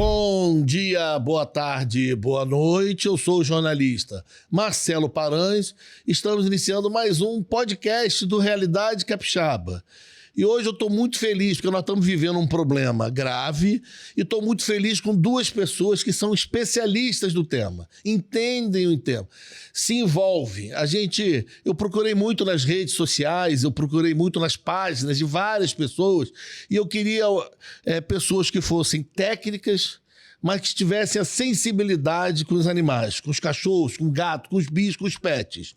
Bom dia, boa tarde, boa noite. Eu sou o jornalista Marcelo Paranhos. Estamos iniciando mais um podcast do Realidade Capixaba. E hoje eu estou muito feliz porque nós estamos vivendo um problema grave e estou muito feliz com duas pessoas que são especialistas do tema, entendem o tema, se envolvem. Eu procurei muito nas redes sociais, eu procurei muito nas páginas de várias pessoas e eu queria pessoas que fossem técnicas, mas que tivessem a sensibilidade com os animais, com os cachorros, com o gato, com os bichos, com os pets.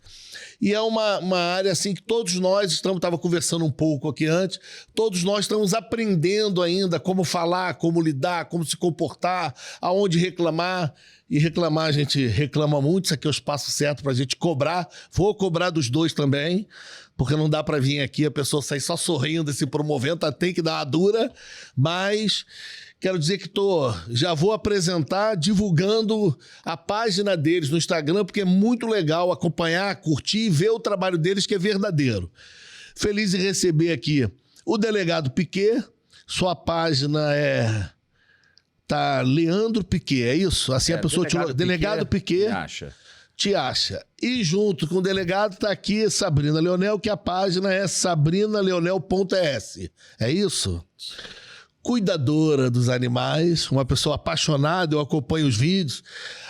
E é uma área assim que todos nós estava conversando um pouco aqui antes, todos nós estamos aprendendo ainda como falar, como lidar, como se comportar, aonde reclamar. E reclamar, a gente reclama muito, isso aqui é o espaço certo para a gente cobrar. Vou cobrar dos dois também, porque não dá para vir aqui a pessoa sair só sorrindo e se promovendo, tem que dar uma dura, mas... Quero dizer que já vou apresentar, divulgando a página deles no Instagram, porque é muito legal acompanhar, curtir e ver o trabalho deles, que é verdadeiro. Feliz em receber aqui o delegado Piquet, sua página tá Leandro Piquet, é isso? Assim a pessoa delegado Piquet te acha. E junto com o delegado tá aqui Sabrina Leonel, que a página é sabrinaleonel.es. É isso? Cuidadora dos animais, uma pessoa apaixonada, eu acompanho os vídeos.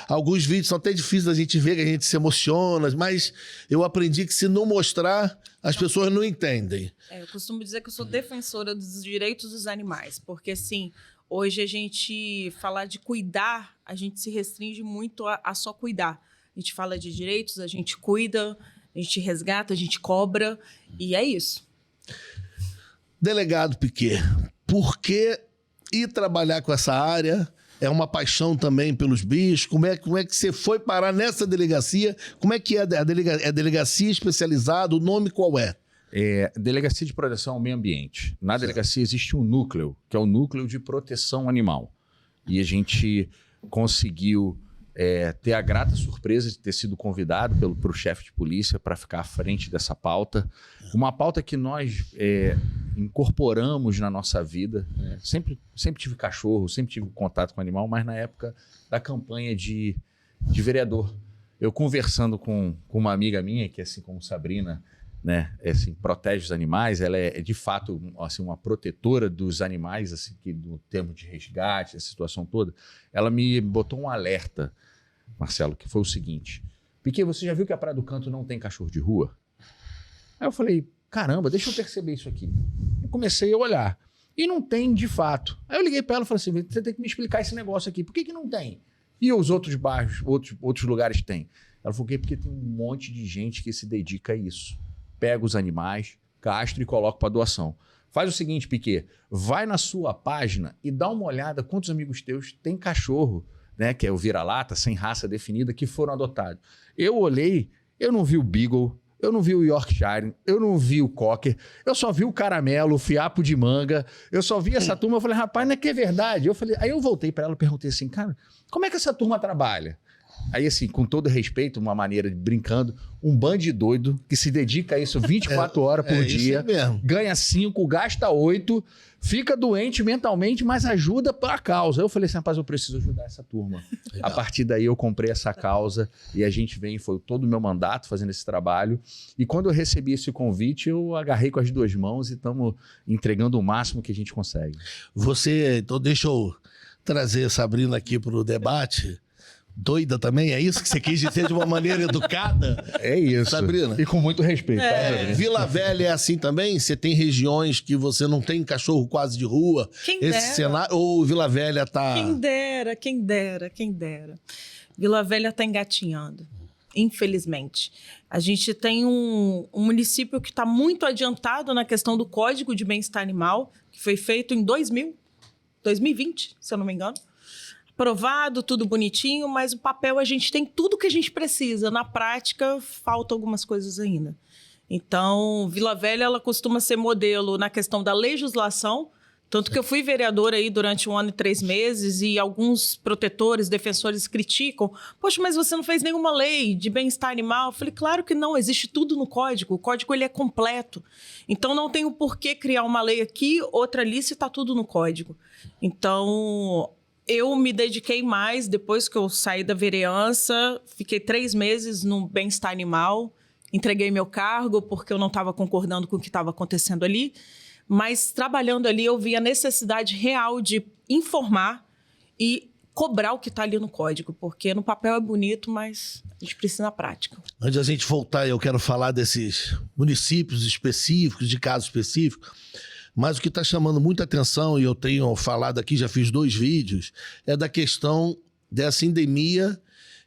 Alguns vídeos são até difíceis da gente ver, que a gente se emociona, mas eu aprendi que se não mostrar, as pessoas não entendem. Eu costumo dizer que eu sou defensora dos direitos dos animais, porque assim, hoje a gente falar de cuidar, a gente se restringe muito a só cuidar. A gente fala de direitos, a gente cuida, a gente resgata, a gente cobra, e é isso. Delegado Piquet, por que ir trabalhar com essa área? É uma paixão também pelos bichos? Como é que você foi parar nessa delegacia? Como é que é a delegacia especializada? O nome qual é? Delegacia de Proteção ao Meio Ambiente. Na delegacia existe um núcleo, que é o Núcleo de Proteção Animal. E a gente conseguiu ter a grata surpresa de ter sido convidado pro chefe de polícia para ficar à frente dessa pauta. Uma pauta que nós incorporamos na nossa vida. Sempre tive cachorro, sempre tive contato com animal, mas na época da campanha de vereador. Eu conversando com uma amiga minha, que assim como Sabrina, né, protege os animais, ela é de fato assim, uma protetora dos animais, assim, que no termo de resgate, essa situação toda, ela me botou um alerta, Marcelo, que foi o seguinte: Piquet, você já viu que a Praia do Canto não tem cachorro de rua? Aí eu falei, caramba, deixa eu perceber isso aqui. Eu comecei a olhar, e não tem de fato. Aí eu liguei para ela e falei assim, você tem que me explicar esse negócio aqui, por que não tem? E os outros bairros, outros lugares têm? Ela falou, porque tem um monte de gente que se dedica a isso. Pega os animais, castra e coloca para doação. Faz o seguinte, Piquet, vai na sua página e dá uma olhada quantos amigos teus têm cachorro, né, que é o vira-lata, sem raça definida, que foram adotados. Eu olhei, eu não vi o Beagle, eu não vi o Yorkshire, eu não vi o Cocker, eu só vi o Caramelo, o Fiapo de Manga, eu só vi essa turma, eu falei, rapaz, não é que é verdade? Aí eu voltei para ela e perguntei assim, cara, como é que essa turma trabalha? Aí, assim, com todo respeito, uma maneira de brincando, um bando de doido que se dedica a isso 24 horas por dia, ganha 5, gasta 8, fica doente mentalmente, mas ajuda para a causa. Eu falei assim, rapaz, eu preciso ajudar essa turma. Legal. A partir daí eu comprei essa causa e a gente foi todo o meu mandato fazendo esse trabalho. E quando eu recebi esse convite, eu agarrei com as duas mãos e estamos entregando o máximo que a gente consegue. Então deixa eu trazer a Sabrina aqui para o debate. Doida também? É isso que você quis dizer de uma maneira educada? É isso. Sabrina. E com muito respeito. Tá, Vila Velha é assim também? Você tem regiões que você não tem cachorro quase de rua? Quem dera. Cenário, ou Vila Velha tá... Quem dera. Vila Velha tá engatinhando, infelizmente. A gente tem um município que está muito adiantado na questão do Código de Bem-Estar Animal, que foi feito em 2020, se eu não me engano. Aprovado, tudo bonitinho, mas o papel a gente tem tudo que a gente precisa. Na prática, faltam algumas coisas ainda. Então, Vila Velha, ela costuma ser modelo na questão da legislação, tanto que eu fui vereadora aí durante 1 ano e 3 meses e alguns protetores, defensores criticam. Poxa, mas você não fez nenhuma lei de bem-estar animal? Eu falei, claro que não, existe tudo no código. O código ele é completo. Então, não tem o porquê criar uma lei aqui, outra ali, se está tudo no código. Então... Eu me dediquei mais depois que eu saí da vereança, fiquei 3 meses no bem-estar animal, entreguei meu cargo porque eu não estava concordando com o que estava acontecendo ali, mas trabalhando ali eu vi a necessidade real de informar e cobrar o que está ali no código, porque no papel é bonito, mas a gente precisa na prática. Antes da gente voltar, eu quero falar desses municípios específicos, de casos específicos, mas o que está chamando muita atenção, e eu tenho falado aqui, já fiz 2 vídeos, é da questão dessa endemia.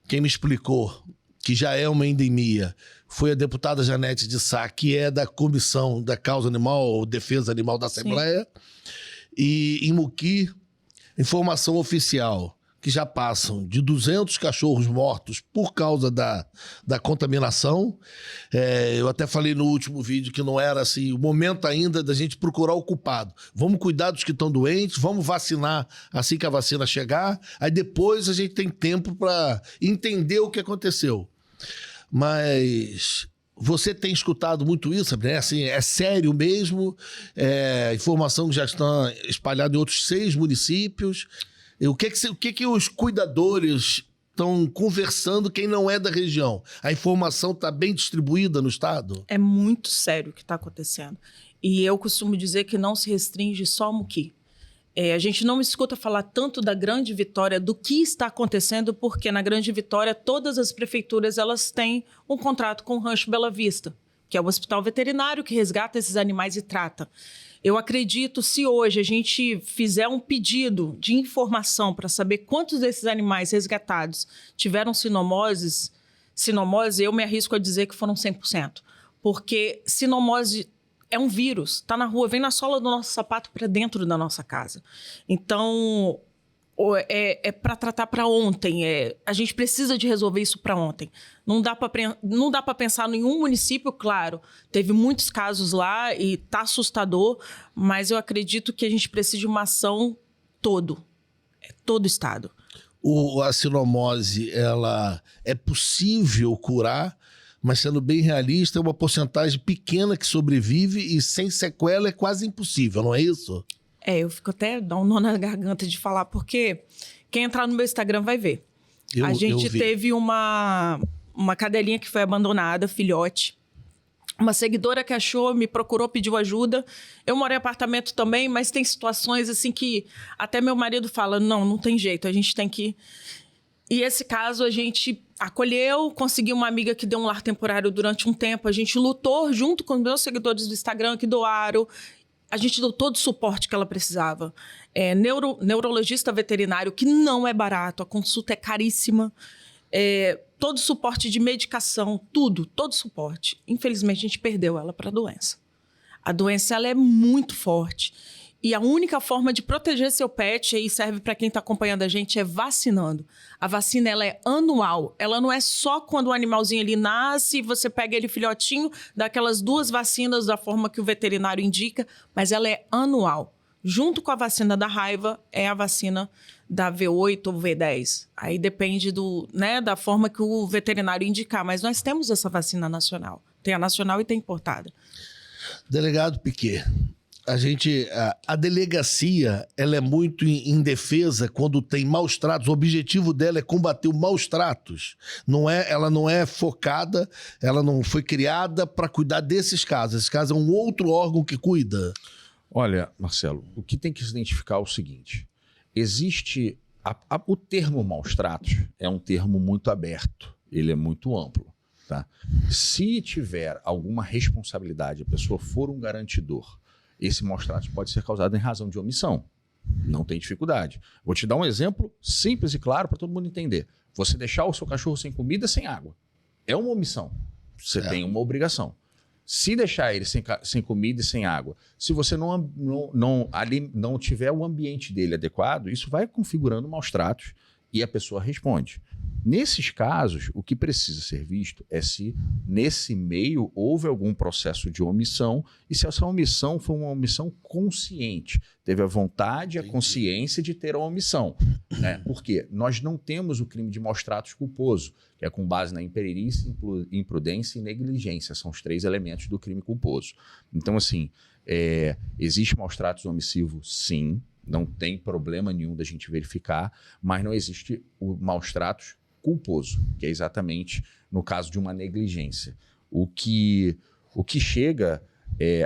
Quem me explicou que já é uma endemia foi a deputada Janete de Sá, que é da Comissão da Causa Animal, ou Defesa Animal da Assembleia. E em Muqui, informação oficial, que já passam de 200 cachorros mortos por causa da contaminação. Eu até falei no último vídeo que não era assim, o momento ainda da gente procurar o culpado. Vamos cuidar dos que estão doentes, vamos vacinar assim que a vacina chegar, aí depois a gente tem tempo para entender o que aconteceu. Mas você tem escutado muito isso, né? Assim, é sério mesmo? Informação que já está espalhada em outros 6 municípios. O que os cuidadores estão conversando, quem não é da região? A informação está bem distribuída no estado? É muito sério o que está acontecendo. E eu costumo dizer que não se restringe só ao Muqui. A gente não escuta falar tanto da Grande Vitória, do que está acontecendo, porque na Grande Vitória todas as prefeituras elas têm um contrato com o Rancho Bela Vista, que é o hospital veterinário que resgata esses animais e trata. Eu acredito, se hoje a gente fizer um pedido de informação para saber quantos desses animais resgatados tiveram sinomose, eu me arrisco a dizer que foram 100%. Porque sinomose é um vírus, está na rua, vem na sola do nosso sapato para dentro da nossa casa. Então, é para tratar para ontem. A gente precisa de resolver isso para ontem. Não dá para pensar em um município, claro. Teve muitos casos lá e está assustador, mas eu acredito que a gente precisa de uma ação todo o estado. A sinomose, ela é possível curar, mas sendo bem realista, é uma porcentagem pequena que sobrevive e sem sequela é quase impossível, não é isso? Eu fico até dá um nó na garganta de falar, porque quem entrar no meu Instagram vai ver. A gente teve uma cadelinha que foi abandonada, filhote. Uma seguidora que achou, me procurou, pediu ajuda. Eu moro em apartamento também, mas tem situações assim que até meu marido fala, não tem jeito, a gente tem que... E esse caso a gente acolheu, conseguiu uma amiga que deu um lar temporário durante um tempo, a gente lutou junto com os meus seguidores do Instagram que doaram. A gente deu todo o suporte que ela precisava. Neurologista veterinário, que não é barato, a consulta é caríssima. Todo o suporte de medicação, todo o suporte. Infelizmente, a gente perdeu ela para a doença. A doença ela é muito forte. E a única forma de proteger seu pet, e serve para quem está acompanhando a gente, é vacinando. A vacina ela é anual. Ela não é só quando o animalzinho ele nasce, você pega ele filhotinho, dá aquelas 2 vacinas da forma que o veterinário indica, mas ela é anual. Junto com a vacina da raiva, é a vacina da V8 ou V10. Aí depende da forma que o veterinário indicar. Mas nós temos essa vacina nacional. Tem a nacional e tem importada. Delegado Piquet, a delegacia ela é muito indefesa quando tem maus tratos. O objetivo dela é combater os maus tratos. Ela não é focada, ela não foi criada para cuidar desses casos. Esse caso é um outro órgão que cuida. Olha, Marcelo, o que tem que se identificar é o seguinte. Existe... o termo maus tratos é um termo muito aberto. Ele é muito amplo. Tá? Se tiver alguma responsabilidade, a pessoa for um garantidor, esse maus tratos pode ser causado em razão de omissão. Não tem dificuldade. Vou te dar um exemplo simples e claro para todo mundo entender. Você deixar o seu cachorro sem comida, sem água. É uma omissão. Você tem uma obrigação. Se deixar ele sem comida e sem água, se você não tiver o ambiente dele adequado, isso vai configurando maus tratos e a pessoa responde. Nesses casos, o que precisa ser visto é se nesse meio houve algum processo de omissão e se essa omissão foi uma omissão consciente, teve a vontade e a consciência de ter a omissão. Né? Porque nós não temos o crime de maus tratos culposo, que é com base na imperícia, imprudência e negligência. São os 3 elementos do crime culposo. Então, assim, existe maus tratos omissivo, sim. Não tem problema nenhum da gente verificar, mas não existe o maus tratos culposo, que é exatamente no caso de uma negligência. O que chega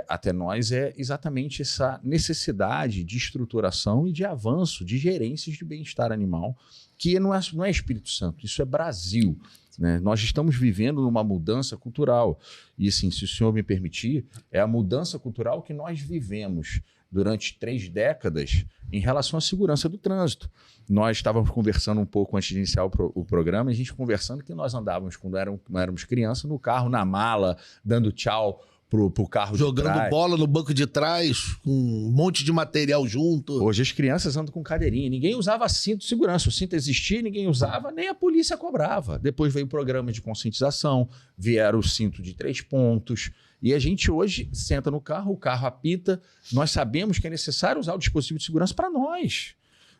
até nós é exatamente essa necessidade de estruturação e de avanço de gerências de bem-estar animal, que não é Espírito Santo, isso é Brasil. Né? Nós estamos vivendo numa mudança cultural. E, assim, se o senhor me permitir, é a mudança cultural que nós vivemos durante 3 décadas em relação à segurança do trânsito. Nós estávamos conversando um pouco antes de iniciar o programa, a gente conversando que nós andávamos, quando éramos crianças, no carro, na mala, dando tchau pro carro jogando de trás. Bola no banco de trás, com um monte de material junto. Hoje as crianças andam com cadeirinha. Ninguém usava cinto de segurança. O cinto existia, ninguém usava, nem a polícia cobrava. Depois veio o programa de conscientização, vieram o cinto de 3 pontos. E a gente hoje senta no carro, o carro apita. Nós sabemos que é necessário usar o dispositivo de segurança para nós.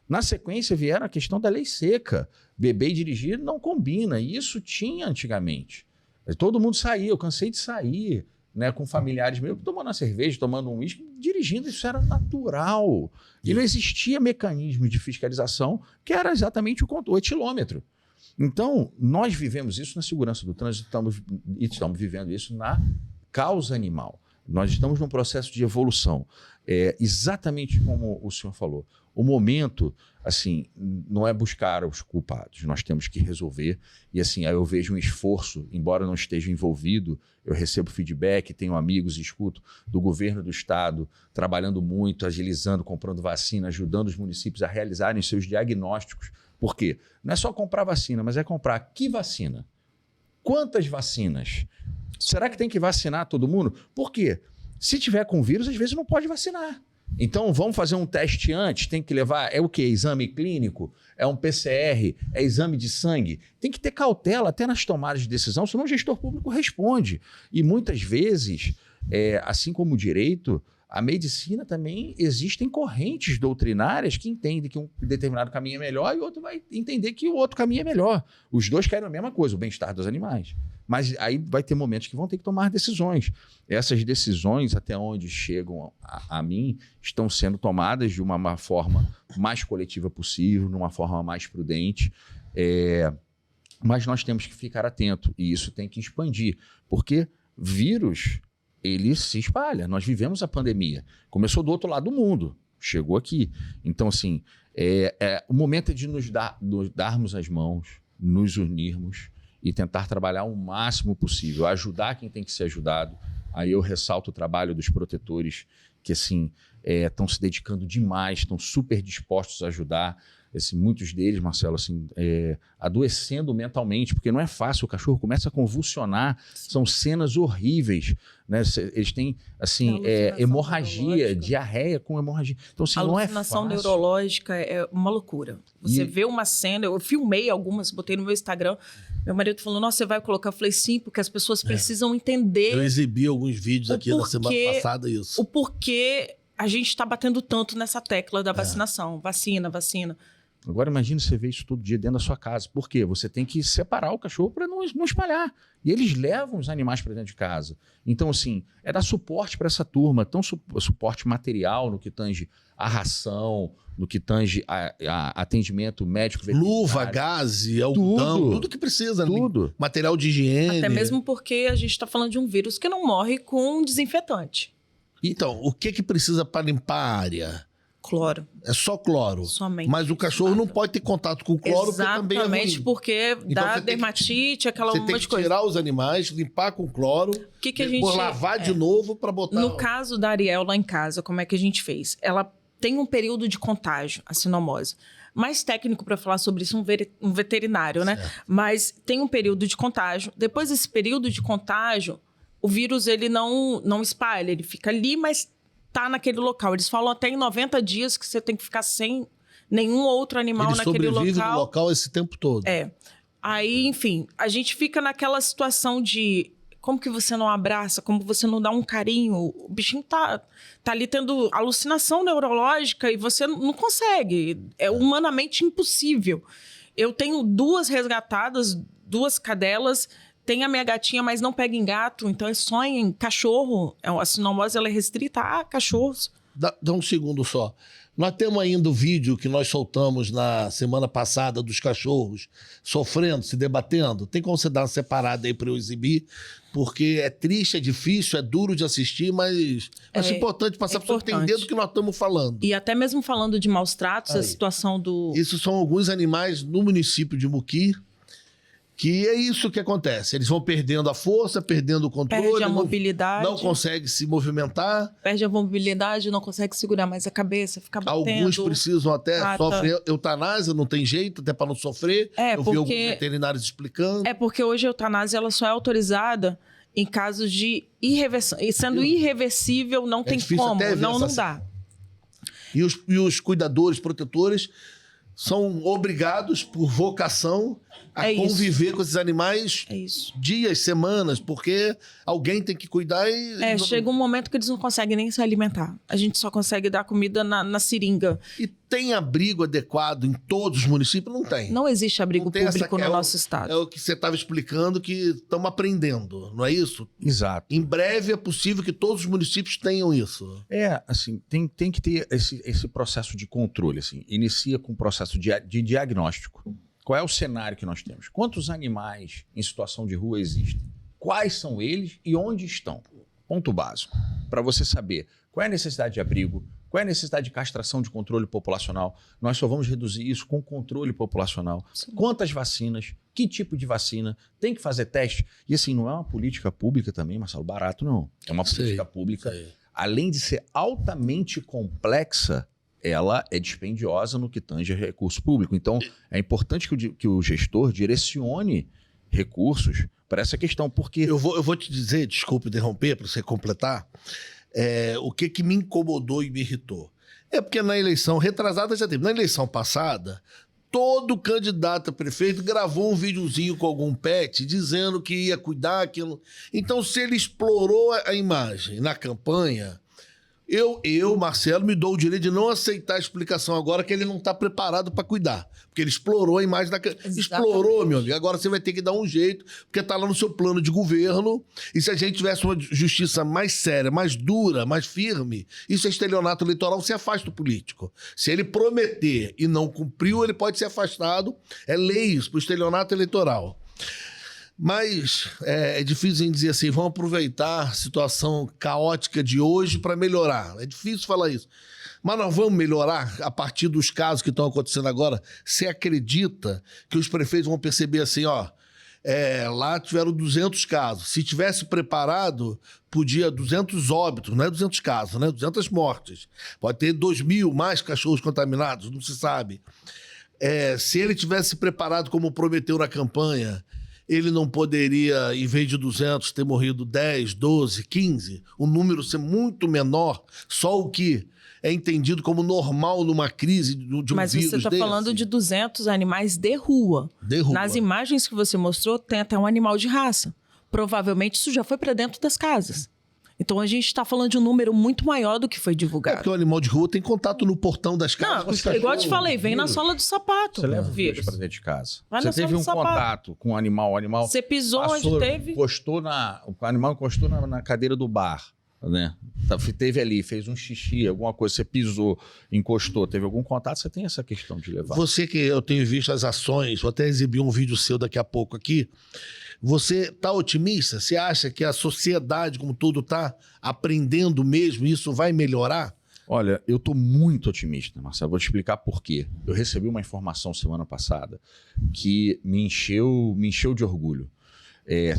Na sequência vieram a questão da lei seca. Beber e dirigir não combina. E isso tinha antigamente. Todo mundo saía, eu cansei de sair, né, com familiares meus, tomando uma cerveja, tomando um uísque, dirigindo, isso era natural. E não existia mecanismo de fiscalização, que era exatamente o etilômetro. Então, nós vivemos isso na segurança do trânsito, estamos vivendo isso na causa animal. Nós estamos num processo de evolução. Exatamente como o senhor falou. O momento, assim, não é buscar os culpados. Nós temos que resolver. E, assim, aí eu vejo um esforço, embora não esteja envolvido, eu recebo feedback, tenho amigos e escuto do governo do estado trabalhando muito, agilizando, comprando vacina, ajudando os municípios a realizarem seus diagnósticos. Por quê? Não é só comprar vacina, mas é comprar que vacina? Quantas vacinas? Será que tem que vacinar todo mundo? Por quê? Se tiver com vírus, às vezes não pode vacinar. Então, vamos fazer um teste antes? Tem que levar, é o quê? Exame clínico? É um PCR? É exame de sangue? Tem que ter cautela até nas tomadas de decisão, senão o gestor público responde. E muitas vezes, assim como o direito, a medicina também existem correntes doutrinárias que entendem que um determinado caminho é melhor e o outro vai entender que o outro caminho é melhor. Os dois querem a mesma coisa, o bem-estar dos animais. Mas aí vai ter momentos que vão ter que tomar decisões. Essas decisões, até onde chegam a mim, estão sendo tomadas de uma forma mais coletiva possível, numa forma mais prudente. Mas nós temos que ficar atento e isso tem que expandir, porque vírus, ele se espalha. Nós vivemos a pandemia. Começou do outro lado do mundo, chegou aqui. Então, assim, o momento é de nos darmos as mãos, nos unirmos e tentar trabalhar o máximo possível, ajudar quem tem que ser ajudado. Aí eu ressalto o trabalho dos protetores, que assim estão se dedicando demais, estão super dispostos a ajudar. Assim, muitos deles, Marcelo, assim, adoecendo mentalmente, porque não é fácil, o cachorro começa a convulsionar, são cenas horríveis, né? Eles têm assim, hemorragia, diarreia com hemorragia. Então, assim, não é fácil. A alucinação neurológica é uma loucura. Você vê uma cena, eu filmei algumas, botei no meu Instagram. Meu marido falou, nossa, você vai colocar? Eu falei, sim, porque as pessoas precisam entender. Eu exibi alguns vídeos aqui na semana passada, isso. O porquê a gente está batendo tanto nessa tecla da vacinação. Vacina, vacina. Agora imagine você ver isso todo dia dentro da sua casa. Por quê? Você tem que separar o cachorro para não espalhar. E eles levam os animais para dentro de casa. Então, assim, é dar suporte para essa turma. Então, suporte material no que tange a ração, no que tange a atendimento médico veterinário. Luva, gaze, algodão, tudo que precisa. Tudo. Né? Material de higiene. Até mesmo porque a gente está falando de um vírus que não morre com desinfetante. Então, o que precisa para limpar a área? Cloro. É só cloro. Somente. Mas o cachorro não pode ter contato com o cloro, exatamente, porque também é ruim. Porque então, dá dermatite, aquela você uma tem de que coisa. tirar os animais, limpar com cloro, que a gente, por lavar de novo para botar... No caso da Ariel lá em casa, como é que a gente fez? Ela tem um período de contágio, a sinomose. Mais técnico para falar sobre isso, um veterinário, né? Certo. Mas tem um período de contágio. Depois desse período de contágio, o vírus ele não espalha, ele fica ali, mas tá naquele local. Eles falam até em 90 dias que você tem que ficar sem nenhum outro animal naquele local. Ele sobrevive no local esse tempo todo. Aí, enfim, a gente fica naquela situação de como que você não abraça, como você não dá um carinho. O bichinho tá ali tendo alucinação neurológica e você não consegue. É humanamente impossível. Eu tenho 2 resgatadas, 2 cadelas. Tem a minha gatinha, mas não pega em gato, então é só em cachorro. A sinomose ela é restrita a cachorros. Dá um segundo só. Nós temos ainda o vídeo que nós soltamos na semana passada dos cachorros sofrendo, se debatendo. Tem como você dar uma separada aí para eu exibir? Porque é triste, é difícil, é duro de assistir, mas acho importante passar para você entender do que nós estamos falando. E até mesmo falando de maus tratos, a situação do... Isso são alguns animais no município de Muqui, que é isso que acontece. Eles vão perdendo a força, perdendo o controle. Perde a mobilidade. Não consegue se movimentar. Perde a mobilidade, não consegue segurar mais a cabeça, fica batendo. Alguns precisam até sofrer eutanásia, não tem jeito, até para não sofrer. Eu vi alguns veterinários explicando. É porque hoje a eutanásia ela só é autorizada em casos de sendo irreversível, não tem como, não dá. E os cuidadores, protetores, são obrigados, por vocação, a conviver com esses animais dias, semanas, porque alguém tem que cuidar e... Chega um momento que eles não conseguem nem se alimentar. A gente só consegue dar comida na seringa. E tem abrigo adequado em todos os municípios? Não tem. Não existe abrigo público no nosso estado. É o que você estava explicando, que estamos aprendendo, não é isso? Exato. Em breve é possível que todos os municípios tenham isso. Assim, tem que ter esse processo de controle, assim. Inicia com o processo de diagnóstico. Qual é o cenário que nós temos? Quantos animais em situação de rua existem? Quais são eles e onde estão? Ponto básico. Para você saber qual é a necessidade de abrigo, qual é a necessidade de castração de controle populacional. Nós só vamos reduzir isso com controle populacional. Sim. Quantas vacinas? Que tipo de vacina? Tem que fazer teste? E assim, não é uma política pública também, Marcelo, barato não. É uma política pública, além de ser altamente complexa, ela é dispendiosa no que tange a recurso público. Então, é importante que o gestor direcione recursos para essa questão, porque... Eu vou te dizer, desculpe interromper, para você completar, o que me incomodou e me irritou. É porque na eleição retrasada já teve. Na eleição passada, todo candidato a prefeito gravou um videozinho com algum pet dizendo que ia cuidar aquilo. Então, se ele explorou a imagem na campanha... Eu, Marcelo, me dou o direito de não aceitar a explicação agora que ele não está preparado para cuidar. Porque ele explorou a imagem da... Explorou, meu amigo. Agora você vai ter que dar um jeito, porque está lá no seu plano de governo. E se a gente tivesse uma justiça mais séria, mais dura, mais firme, isso é estelionato eleitoral, você afasta o político. Se ele prometer e não cumpriu, ele pode ser afastado. É lei isso, para o estelionato eleitoral. Mas é difícil dizer assim, vamos aproveitar a situação caótica de hoje para melhorar. É difícil falar isso. Mas nós vamos melhorar a partir dos casos que estão acontecendo agora. Você acredita que os prefeitos vão perceber assim, lá tiveram 200 casos. Se tivesse preparado, podia 200 óbitos, não é 200 casos, né? 200 mortes. Pode ter 2.000 mais cachorros contaminados, não se sabe. Se ele tivesse preparado como prometeu na campanha... ele não poderia, em vez de 200, ter morrido 10, 12, 15, o número ser muito menor, só o que é entendido como normal numa crise de um Mas vírus você está falando de 200 animais de rua. De rua. Nas imagens que você mostrou, tem até um animal de raça. Provavelmente isso já foi para dentro das casas. Então a gente está falando de um número muito maior do que foi divulgado. Porque o animal de rua tem contato no portão das casas. Não, igual eu te falei, vem na sola do sapato. Você leva o vírus para dentro de casa. Vai você teve um contato com o animal, Você pisou onde teve? O animal encostou na cadeira do bar, né? Teve ali, fez um xixi, alguma coisa, você pisou, encostou, teve algum contato, você tem essa questão de levar. Você que eu tenho visto as ações, vou até exibir um vídeo seu daqui a pouco aqui. Você está otimista? Você acha que a sociedade, como tudo, está aprendendo mesmo? Isso vai melhorar? Olha, eu estou muito otimista, Marcelo. Vou te explicar por quê. Eu recebi uma informação semana passada que me encheu de orgulho.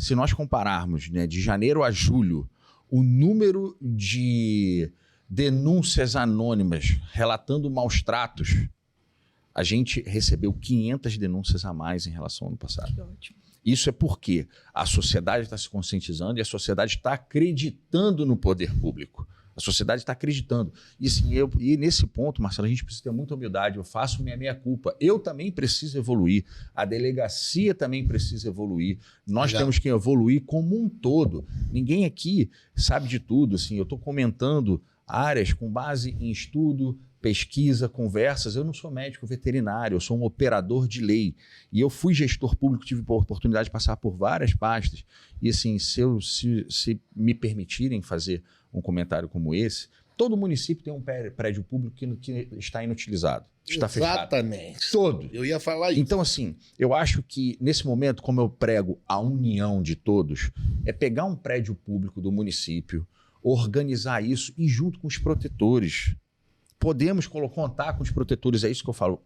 Se nós compararmos, né, de janeiro a julho, o número de denúncias anônimas relatando maus tratos, a gente recebeu 500 denúncias a mais em relação ao ano passado. Que ótimo. Isso é porque a sociedade está se conscientizando e a sociedade está acreditando no poder público. A sociedade está acreditando. E, assim, e nesse ponto, Marcelo, a gente precisa ter muita humildade. Eu faço minha meia-culpa. Eu também preciso evoluir. A delegacia também precisa evoluir. Nós temos que evoluir como um todo. Ninguém aqui sabe de tudo. Assim, eu estou comentando áreas com base em estudo, pesquisa, conversas. Eu não sou médico veterinário, eu sou um operador de lei. E eu fui gestor público, tive a oportunidade de passar por várias pastas. E assim, se me permitirem fazer um comentário como esse, Todo município tem um prédio público que está inutilizado. Está fechado. Exatamente. Todo. Eu ia falar isso. Então, assim, eu acho que nesse momento, como eu prego a união de todos, é pegar um prédio público do município, organizar isso e junto com os protetores. Podemos contar com os protetores, é isso que eu falo.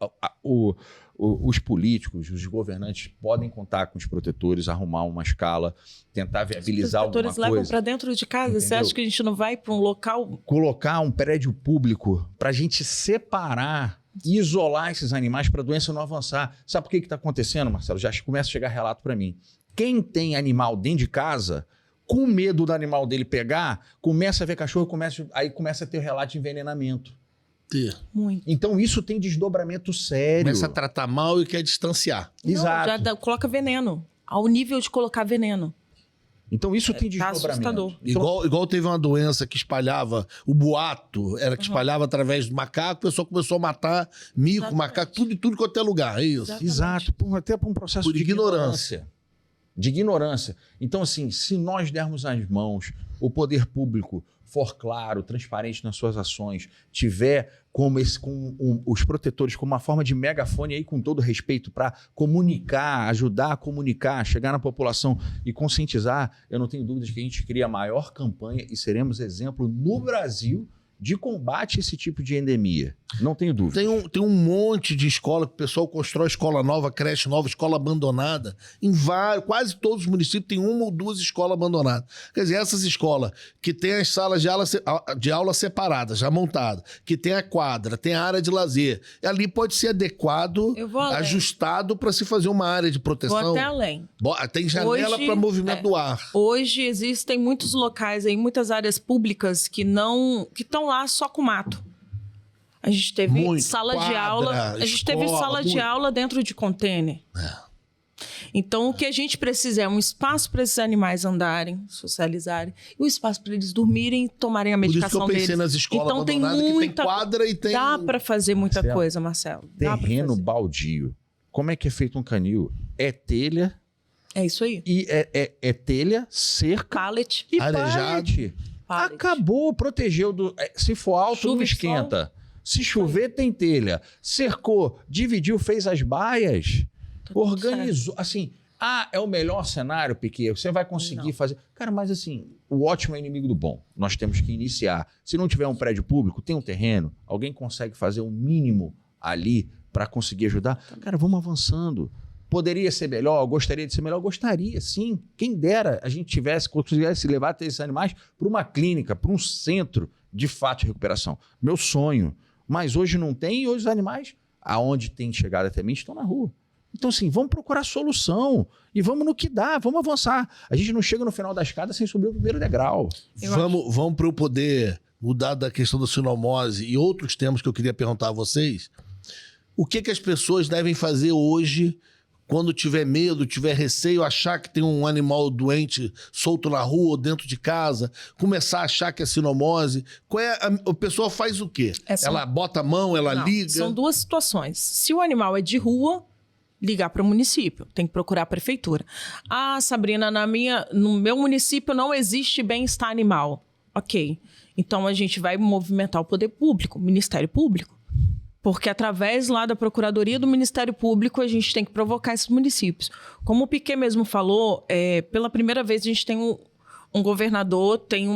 Os políticos, os governantes podem contar com os protetores, arrumar uma escala, tentar viabilizar alguma coisa. Os protetores levam para dentro de casa. Entendeu? Você acha que a gente não vai para um local... Colocar um prédio público para a gente separar, isolar esses animais para a doença não avançar. Sabe por que está acontecendo, Marcelo? Já começa a chegar relato para mim. Quem tem animal dentro de casa, com medo do animal dele pegar, começa a ver cachorro, aí começa a ter relato de envenenamento. Muito. Então isso tem desdobramento sério. Começa a tratar mal e quer distanciar. Não, Exato. Já coloca veneno. Ao nível de colocar veneno. Então isso tem desdobramento. Assustador. Então, Igual teve uma doença que espalhava, o boato era que espalhava através do macaco, o pessoal começou a matar mico, Exatamente. macaco, tudo quanto é lugar, é isso. exato. Até por um processo Por de ignorância. De ignorância. Então, assim, se nós dermos as mãos, o poder público for claro, transparente nas suas ações, tiver com os protetores como uma forma de megafone aí, com todo respeito, para comunicar, ajudar a comunicar, chegar na população e conscientizar, eu não tenho dúvidas que a gente cria a maior campanha e seremos exemplo no Brasil de combate a esse tipo de endemia. Não tenho dúvida. Tem um monte de escola que o pessoal constrói escola nova, creche nova, escola abandonada. Em quase todos os municípios tem uma ou duas escolas abandonadas. Quer dizer, essas escolas que tem as salas de aula separadas, já montadas, que tem a quadra, tem a área de lazer. Ali pode ser adequado, ajustado para se fazer uma área de proteção. Vou até além. Tem janela para movimento do ar. Hoje existem muitos locais aí, muitas áreas públicas que estão lá só com mato. A gente teve sala de aula dentro de container. Então, o que a gente precisa é um espaço para esses animais andarem, socializarem, e um espaço para eles dormirem e tomarem a medicação deles. Por isso que eu pensei nas escolas abandonadas, que tem quadra e tem... Dá para fazer muita coisa, Marcelo. Terreno baldio. Como é que é feito um canil? É telha... É isso aí. E é telha, cerca... Pallet. E arejado. pallet. Acabou, protegeu do... Se for alto, Chuva não esquenta. Se chover, tem telha. Cercou, dividiu, fez as baias, organizou. Assim, é o melhor cenário, Piquet. Você vai conseguir fazer... Cara, mas assim, o ótimo é inimigo do bom. Nós temos que iniciar. Se não tiver um prédio público, tem um terreno, alguém consegue fazer o mínimo ali para conseguir ajudar. Cara, vamos avançando. Poderia ser melhor? Gostaria de ser melhor? Gostaria, sim. Quem dera a gente conseguisse levar esses animais para uma clínica, para um centro de fato de recuperação. Meu sonho. Mas hoje não tem, e hoje os animais, aonde tem chegado até mim, estão na rua. Então, assim, vamos procurar solução. E vamos no que dá, vamos avançar. A gente não chega no final da escada sem subir o primeiro degrau. Vamos para eu poder mudar da questão da sinomose e outros temas que eu queria perguntar a vocês. O que as pessoas devem fazer hoje quando tiver medo, tiver receio, achar que tem um animal doente solto na rua ou dentro de casa, começar a achar que é sinomose? A pessoa faz o quê? Ela bota a mão, ela liga? São duas situações. Se o animal é de rua, ligar para o município. Tem que procurar a prefeitura. Sabrina, no meu município não existe bem-estar animal. Ok. Então a gente vai movimentar o poder público, o Ministério Público. Porque através lá da Procuradoria do Ministério Público, a gente tem que provocar esses municípios. Como o Piquet mesmo falou, pela primeira vez a gente tem um governador, tem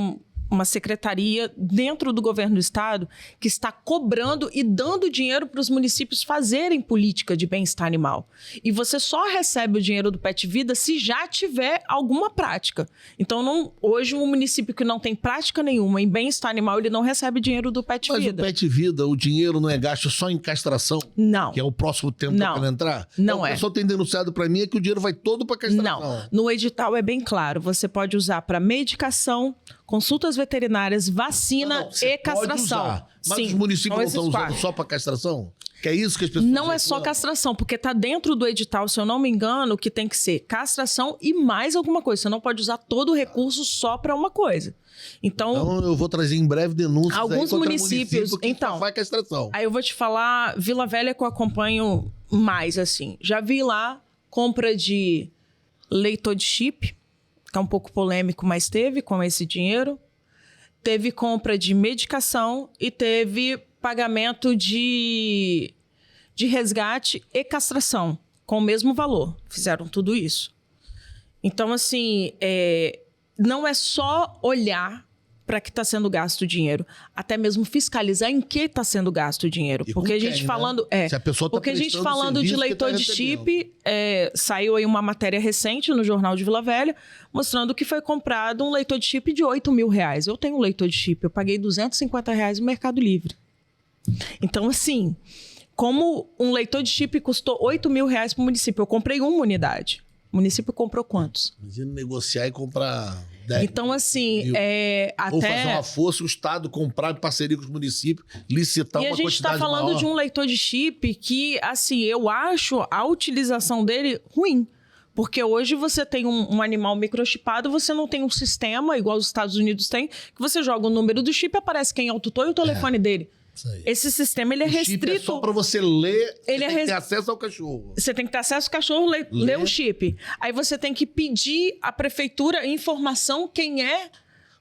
uma secretaria dentro do governo do estado que está cobrando e dando dinheiro para os municípios fazerem política de bem-estar animal. E você só recebe o dinheiro do Pet Vida se já tiver alguma prática. Então, hoje, um município que não tem prática nenhuma em bem-estar animal, ele não recebe dinheiro do Pet Vida. Mas o Pet Vida, o dinheiro não é gasto só em castração? Não. Que é o próximo tempo para entrar? Não é. O pessoal tem denunciado para mim que o dinheiro vai todo para castração. Não. No edital é bem claro. Você pode usar para medicação, consultas veterinárias, vacina e castração. Mas sim, os municípios não estão usando só para castração? Que é isso que as pessoas... Não é só castração, porque está dentro do edital, se eu não me engano, que tem que ser castração e mais alguma coisa. Você não pode usar todo o recurso só para uma coisa. Então eu vou trazer em breve denúncias alguns municípios que faz castração. Aí eu vou te falar, Vila Velha que eu acompanho mais, assim. Já vi lá compra de leitor de chip, que é um pouco polêmico, mas teve com esse dinheiro. teve compra de medicação e teve pagamento de resgate e castração, com o mesmo valor. Fizeram tudo isso. Então, assim, não é só olhar para que está sendo gasto o dinheiro, até mesmo fiscalizar em que está sendo gasto o dinheiro. E porque a gente quem, falando, né? Se a pessoa tá porque a gente prestando falando de serviço que leitor tá de recebendo. chip, saiu aí uma matéria recente no Jornal de Vila Velha, mostrando que foi comprado um leitor de chip de R$8.000. Eu tenho um leitor de chip, eu paguei R$250 no Mercado Livre. Então, assim, como um leitor de chip custou R$8.000 para o município, eu comprei uma unidade. O município comprou quantos? Imagina negociar e comprar 10 Então, assim, mil. Ou fazer até... uma força, o Estado comprar em parceria com os municípios, licitar E uma a gente quantidade está falando maior. de um leitor de chip que, assim, eu acho a utilização dele ruim. Porque hoje você tem um animal microchipado, você não tem um sistema, igual os Estados Unidos têm, que você joga o número do chip e aparece quem é o tutor e o telefone dele. Isso aí. Esse sistema, ele é O chip restrito. é só para você ler, Ele você é tem que res- ter acesso ao cachorro. Você tem que ter acesso ao cachorro, ler o chip. Aí você tem que pedir à prefeitura informação quem é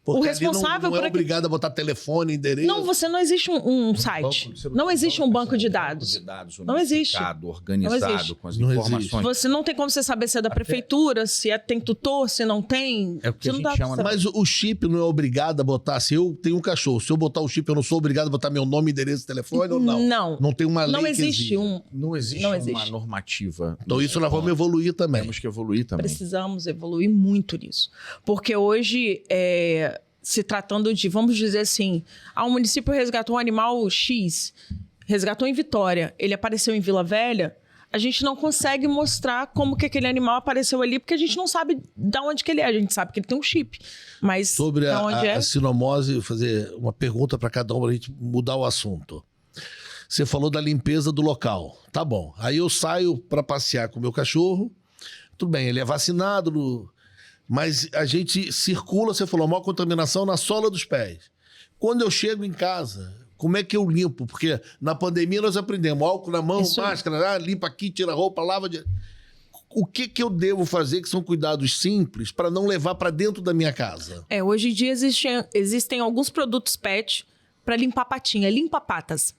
o Porque ali responsável não é por aquilo. obrigado a botar telefone, endereço. Não, você não existe um site. Você Não existe um banco de dados. Não existe. Organizado, Não existe. com as Não informações. Você não tem como você saber se é da prefeitura, se tem tutor, se não tem. É o que Você a não gente dá chama, pra saber. Mas o chip não é obrigado a botar. Se eu tenho um cachorro, se eu botar o chip, eu não sou obrigado a botar meu nome, endereço e telefone ou não? Não. Não tem uma lei Não que existe exige. Não existe Não uma existe. normativa. Então isso nós vamos evoluir também. Temos que evoluir também. Precisamos evoluir muito nisso. Porque hoje, se tratando de, vamos dizer assim, o município resgatou um animal X, resgatou em Vitória, ele apareceu em Vila Velha, a gente não consegue mostrar como que aquele animal apareceu ali, porque a gente não sabe de onde que ele é. A gente sabe que ele tem um chip, mas Sobre de onde a sinomose, fazer uma pergunta para cada um para a gente mudar o assunto. Você falou da limpeza do local. Tá bom. Aí eu saio para passear com o meu cachorro. Tudo bem, ele é vacinado, mas a gente circula, você falou, maior contaminação na sola dos pés. Quando eu chego em casa, como é que eu limpo? Porque na pandemia nós aprendemos álcool na mão, Isso aí. máscara, limpa aqui, tira a roupa, lava. O que eu devo fazer, que são cuidados simples, para não levar para dentro da minha casa? Hoje em dia existem alguns produtos PET para limpar patinha, limpa-patas,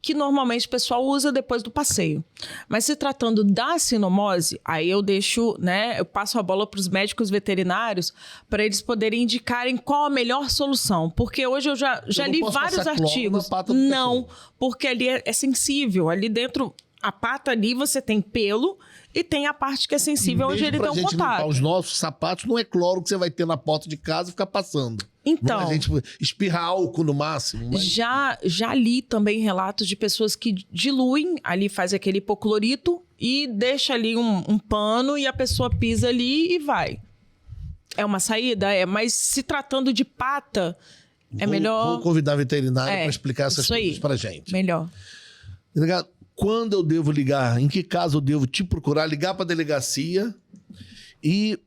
que normalmente o pessoal usa depois do passeio. Mas se tratando da sinomose, aí eu deixo, eu passo a bola para os médicos veterinários para eles poderem indicarem qual a melhor solução. Porque hoje eu já não li posso vários passar cloro artigos. na pata do Não, cachorro. porque ali é sensível. Ali dentro, a pata ali, você tem pelo e tem a parte que é sensível, onde Mesmo ele pra tem um gente limpar contato. os nossos sapatos, não é cloro que você vai ter na porta de casa e ficar passando. Então, Não é, a gente espirra álcool no máximo. Mas... Já li também relatos de pessoas que diluem, ali faz aquele hipoclorito e deixa ali um pano e a pessoa pisa ali e vai. É uma saída? Mas se tratando de pata, é melhor... Vou convidar a veterinária para explicar essas isso aí. coisas pra gente. Melhor. Delegado, quando eu devo ligar? Em que caso eu devo te procurar? Ligar para a delegacia e...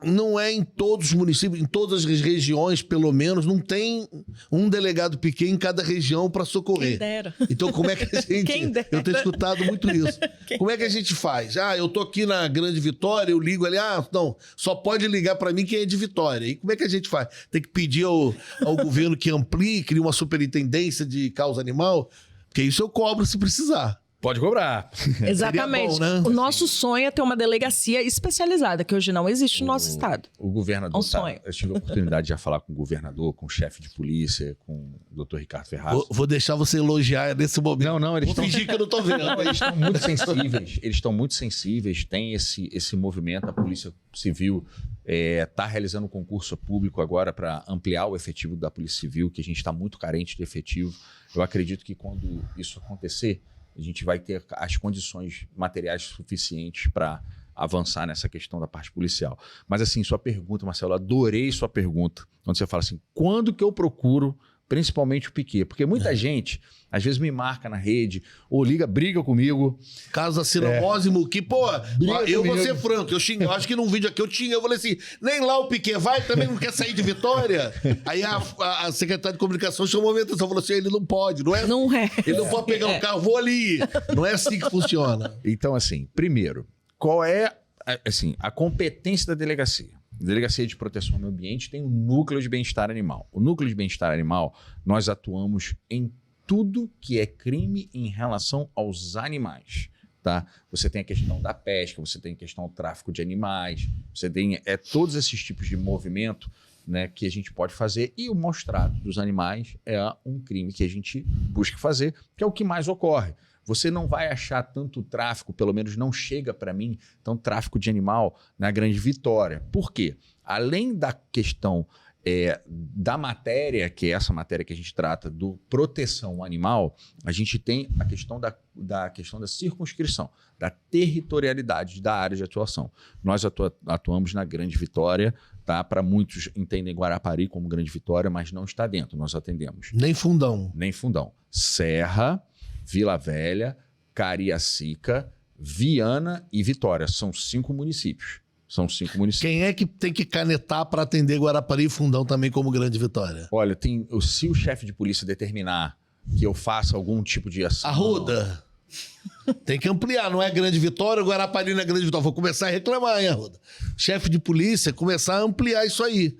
Não é em todos os municípios, em todas as regiões, pelo menos, não tem um delegado pequeno em cada região para socorrer. Quem dera. Então, como é que a gente... Quem dera. Eu tenho escutado muito isso. Como é que a gente faz? Eu tô aqui na Grande Vitória, eu ligo ali, não, só pode ligar para mim quem é de Vitória. E como é que a gente faz? Tem que pedir ao governo que amplie, crie uma superintendência de causa animal? Porque isso eu cobro se precisar. Pode cobrar. Exatamente. Seria bom, né? O nosso sonho é ter uma delegacia especializada, que hoje não existe no nosso estado. O governador... É um sonho. Eu tive a oportunidade de já falar com o governador, com o chefe de polícia, com o Dr. Ricardo Ferraz. Vou deixar você elogiar nesse momento. Não, eles Vou fingir que eu não tô vendo. Não, eles estão muito sensíveis. Eles estão muito sensíveis. Tem esse movimento. A Polícia Civil está realizando um concurso público agora para ampliar o efetivo da Polícia Civil, que a gente está muito carente de efetivo. Eu acredito que quando isso acontecer, a gente vai ter as condições materiais suficientes para avançar nessa questão da parte policial. Mas assim, sua pergunta, Marcelo, adorei sua pergunta, onde você fala assim, quando que eu procuro principalmente o Piquet? Porque muita gente, às vezes, me marca na rede, ou briga comigo. Caso da sinomose, que, eu vou ser franco, eu acho que num vídeo aqui eu falei assim, nem lá o Piquet vai, também não quer sair de Vitória. Aí a secretária de comunicação chamou a minha atenção, falou assim, ele não pode, não é? Não é. Ele não pode pegar um carro, vou ali. Não é assim que funciona. Então, assim, primeiro, qual é assim, a competência da delegacia? Delegacia de Proteção ao Meio Ambiente tem um núcleo de bem-estar animal. O núcleo de bem-estar animal, nós atuamos em tudo que é crime em relação aos animais. Tá? Você tem a questão da pesca, você tem a questão do tráfico de animais, você tem todos esses tipos de movimento, né, que a gente pode fazer. E o maus-trato dos animais é um crime que a gente busca fazer, que é o que mais ocorre. Você não vai achar tanto tráfico, pelo menos não chega para mim, tanto tráfico de animal na Grande Vitória. Por quê? Além da questão da matéria, que é essa matéria que a gente trata, do proteção animal, a gente tem a questão da questão da circunscrição, da territorialidade da área de atuação. Nós atuamos na Grande Vitória, tá? Para muitos entendem Guarapari como Grande Vitória, mas não está dentro, nós atendemos. Nem Fundão. Nem Fundão. Serra, Vila Velha, Cariacica, Viana e Vitória. São 5 municípios. São 5 municípios. Quem é que tem que canetar para atender Guarapari e Fundão também como Grande Vitória? Olha, se o chefe de polícia determinar que eu faça algum tipo de ação... Arruda. Tem que ampliar, não é Grande Vitória, Guarapari não é Grande Vitória. Vou começar a reclamar, hein, Arruda? Chefe de polícia, começar a ampliar isso aí.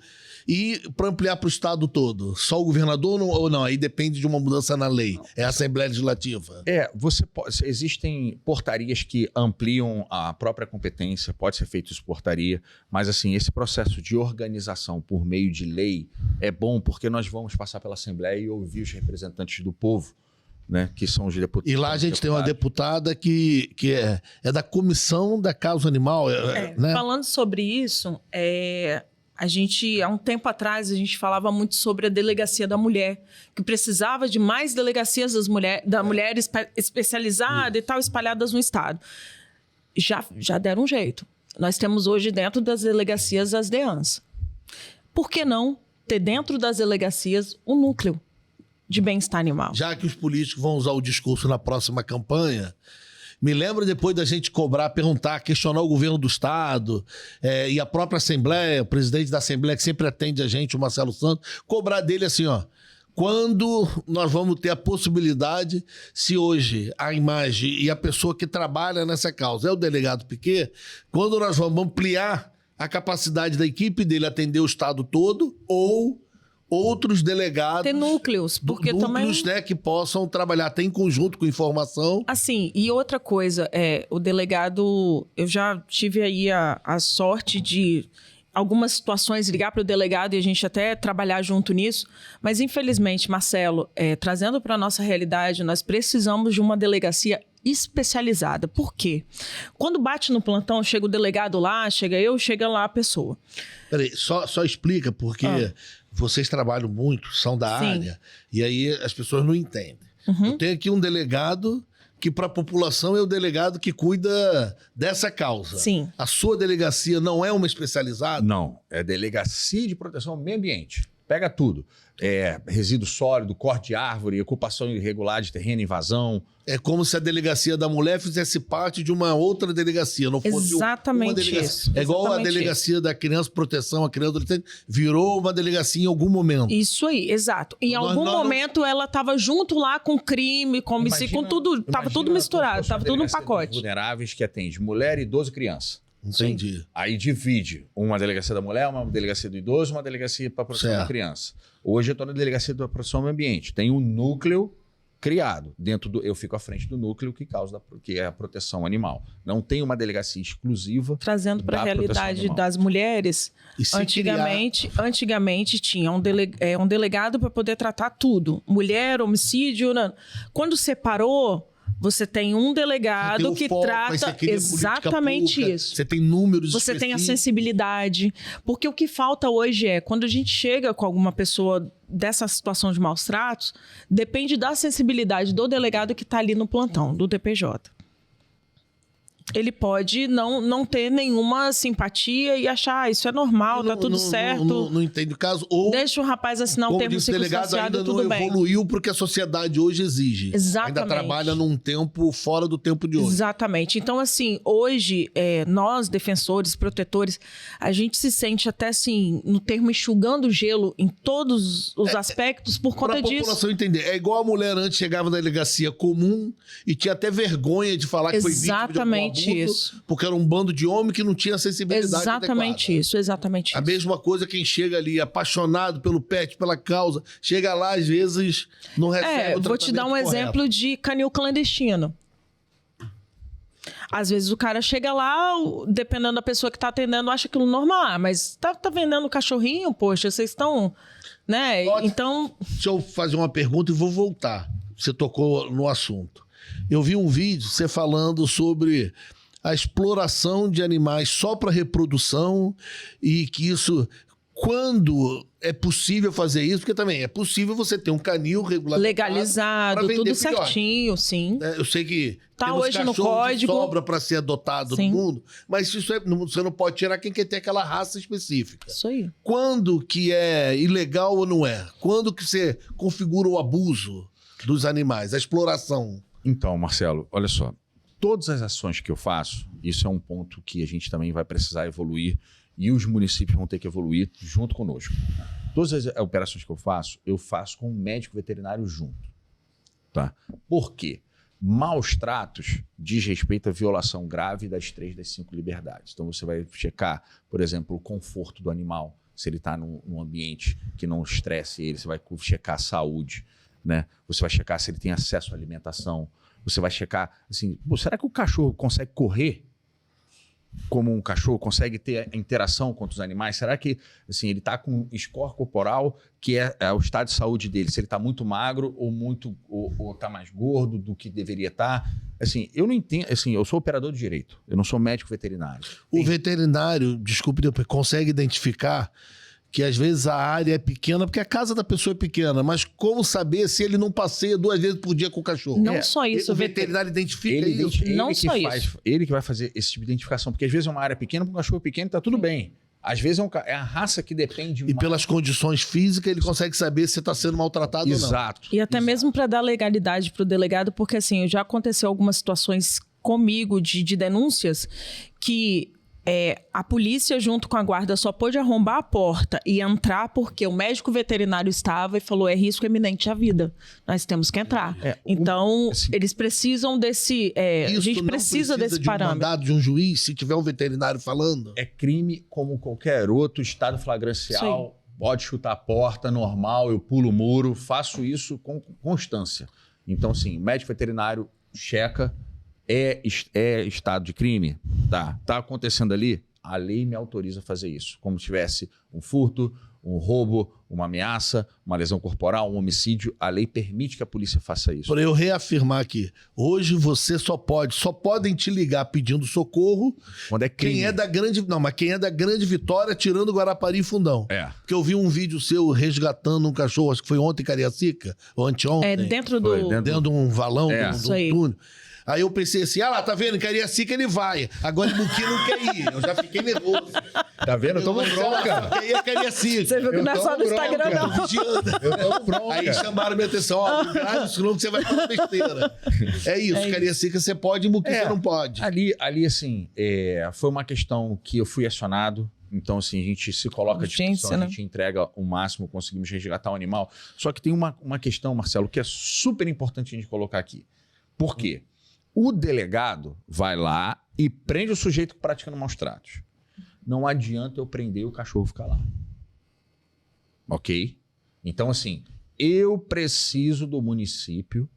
E para ampliar para o estado todo? Só o governador ou não? Aí depende de uma mudança na lei. É a Assembleia Legislativa. Existem portarias que ampliam a própria competência, pode ser feito isso portaria, mas assim, esse processo de organização por meio de lei é bom porque nós vamos passar pela Assembleia e ouvir os representantes do povo, né, que são os deputados. E lá a gente tem uma deputada que é da Comissão da Causa Animal. Né? Falando sobre isso, a gente, há um tempo atrás, a gente falava muito sobre a delegacia da mulher, que precisava de mais delegacias da mulher especializada e tal, espalhadas no estado. Já deram um jeito. Nós temos hoje dentro das delegacias as DEANs. Por que não ter dentro das delegacias um núcleo de bem-estar animal? Já que os políticos vão usar o discurso na próxima campanha... Me lembro depois da gente cobrar, perguntar, questionar o governo do estado e a própria Assembleia, o presidente da Assembleia que sempre atende a gente, o Marcelo Santos, cobrar dele assim, ó, quando nós vamos ter a possibilidade, se hoje a imagem e a pessoa que trabalha nessa causa é o delegado Piquet, quando nós vamos ampliar a capacidade da equipe dele atender o estado todo ou... outros delegados... Ter núcleos, porque núcleos, também... né, que possam trabalhar até em conjunto com informação. Assim, e outra coisa, o delegado... Eu já tive aí a sorte de, algumas situações, ligar para o delegado e a gente até trabalhar junto nisso, mas infelizmente, Marcelo, trazendo para a nossa realidade, nós precisamos de uma delegacia especializada. Por quê? Quando bate no plantão, chega o delegado lá, chega lá a pessoa. Peraí, só explica, porque vocês trabalham muito, são da Sim. área, e aí as pessoas não entendem. Uhum. Eu tenho aqui um delegado que para a população é o delegado que cuida dessa causa. Sim. A sua delegacia não é uma especializada? Não, é Delegacia de Proteção ao Meio Ambiente. Pega tudo. Resíduo sólido, corte de árvore, ocupação irregular de terreno, invasão. É como se a delegacia da mulher fizesse parte de uma outra delegacia, não fosse Exatamente uma delegacia. isso. É igual a delegacia da criança, proteção à criança e adolescente, virou uma delegacia em algum momento. Isso aí, exato. Em algum momento ela estava junto lá com crime, com homicídio, com tudo, estava tudo misturado, estava tudo num pacote. Vulneráveis que atende mulher, idoso e criança. Entendi. Sim. Aí divide uma delegacia da mulher, uma delegacia do idoso, uma delegacia para proteção da criança. Hoje eu estou na delegacia da proteção ao meio ambiente. Tem um núcleo criado. Eu fico à frente do núcleo que é a proteção animal. Não tem uma delegacia exclusiva. Trazendo para a realidade das mulheres, antigamente tinha um delegado para poder tratar tudo. Mulher, homicídio. Quando separou, você tem um delegado que trata exatamente isso. Você tem números Você tem a sensibilidade. Porque o que falta hoje quando a gente chega com alguma pessoa dessa situação de maus tratos, depende da sensibilidade do delegado que está ali no plantão, do DPJ. Ele pode não ter nenhuma simpatia e achar isso é normal, tá tudo certo. Não entende o caso. Ou, deixa o rapaz assinar um termo circunstanciado e tudo bem. Ainda não evoluiu porque a sociedade hoje exige. Exatamente. Ainda trabalha num tempo fora do tempo de hoje. Exatamente. Então, assim, hoje, nós, defensores, protetores, a gente se sente até, assim, no termo enxugando gelo em todos os aspectos por conta disso. Para a população entender. É igual a mulher antes chegava na delegacia comum e tinha até vergonha de falar que foi vítima de algum Exatamente abuso, isso. porque era um bando de homem que não tinha sensibilidade Exatamente adequada. isso, exatamente A isso. mesma coisa quem chega ali apaixonado pelo pet, pela causa, chega lá às vezes não recebe o Vou te dar um tratamento exemplo correto. de canil clandestino. Às vezes o cara chega lá, dependendo da pessoa que tá atendendo, acha aquilo normal. Mas tá vendendo cachorrinho, poxa, vocês estão... Né? Ótimo. Então, Deixa eu fazer uma pergunta e vou voltar. Você tocou no assunto. Eu vi um vídeo você falando sobre a exploração de animais só para reprodução e que isso, quando é possível fazer isso, porque também é possível você ter um canil regularizado, legalizado, pra vender tudo filhote. certinho, sim. né? Eu sei que Tá temos hoje no cachorros de código. sobra para ser adotado Sim. no mundo, mas isso você não pode tirar quem quer ter aquela raça específica. Isso aí. Quando que é ilegal ou não é? Quando que você configura o abuso dos animais, a exploração? Então, Marcelo, olha só. Todas as ações que eu faço, isso é um ponto que a gente também vai precisar evoluir e os municípios vão ter que evoluir junto conosco. Todas as operações que eu faço com um médico veterinário junto. Tá? Por quê? Maus tratos diz respeito à violação grave das 3 das 5 liberdades. Então você vai checar, por exemplo, o conforto do animal, se ele está num ambiente que não estresse ele, você vai checar a saúde, né? Você vai checar se ele tem acesso à alimentação, você vai checar, assim, será que o cachorro consegue correr como um cachorro, consegue ter a interação com os animais? Será que assim, ele está com um score corporal que é o estado de saúde dele? Se ele está muito magro ou está mais gordo do que deveria estar? Assim, eu não entendo. Assim, eu sou operador de direito, eu não sou médico veterinário. O veterinário, desculpe, consegue identificar que às vezes a área é pequena, porque a casa da pessoa é pequena, mas como saber se ele não passeia 2 vezes por dia com o cachorro? Não só isso, O veterinário identifica Ele, isso. Não só isso. Ele que vai fazer esse tipo de identificação, porque às vezes é uma área pequena, para um cachorro pequeno tá tudo bem. Às vezes é a raça que depende E pelas condições físicas, ele consegue saber se está sendo maltratado ou não. Exato. E até mesmo para dar legalidade para o delegado, porque assim, já aconteceu algumas situações comigo de denúncias que a polícia junto com a guarda só pôde arrombar a porta e entrar porque o médico veterinário estava e falou, é risco eminente à vida, nós temos que entrar. Então, eles precisam desse... a Isso gente não precisa desse de parâmetro. um mandado de um juiz, se tiver um veterinário falando. É crime como qualquer outro, estado flagrancial, pode chutar a porta, normal, eu pulo o muro, faço isso com constância. Então, assim, médico veterinário checa, é estado de crime? Tá acontecendo ali? A lei me autoriza a fazer isso. Como se tivesse um furto, um roubo, uma ameaça, uma lesão corporal, um homicídio, a lei permite que a polícia faça isso. Para eu reafirmar aqui, hoje você só podem te ligar pedindo socorro Quando é crime. quem é da Grande Vitória, tirando Guarapari e Fundão. É. Porque eu vi um vídeo seu resgatando um cachorro, acho que foi ontem em Cariacica, ou anteontem. Dentro Foi, do... dentro Dentro de um valão, É. de Isso um aí. túnel. Aí eu pensei assim, lá, tá vendo? Em Cariacica ele vai. Agora em Muqui não quer ir. Eu já fiquei nervoso. Tá vendo? Eu tomo bronca. Quer ir a Cariacica. Você viu que não é só no Instagram, Tô não. vigiando. Eu tomo bronca. Aí chamaram minha atenção, ó, cuidado, senão que você vai fazer besteira. É isso, Cariacica você pode, em Muqui você não pode. Ali assim, foi uma questão que eu fui acionado. Então, assim, a gente se coloca à disposição, Urgência, né? a gente entrega o máximo, conseguimos resgatar o animal. Só que tem uma questão, Marcelo, que é super importante a gente colocar aqui. Por quê? O delegado vai lá e prende o sujeito praticando maus tratos. Não adianta eu prender e o cachorro ficar lá. Ok? Então, assim, eu preciso do município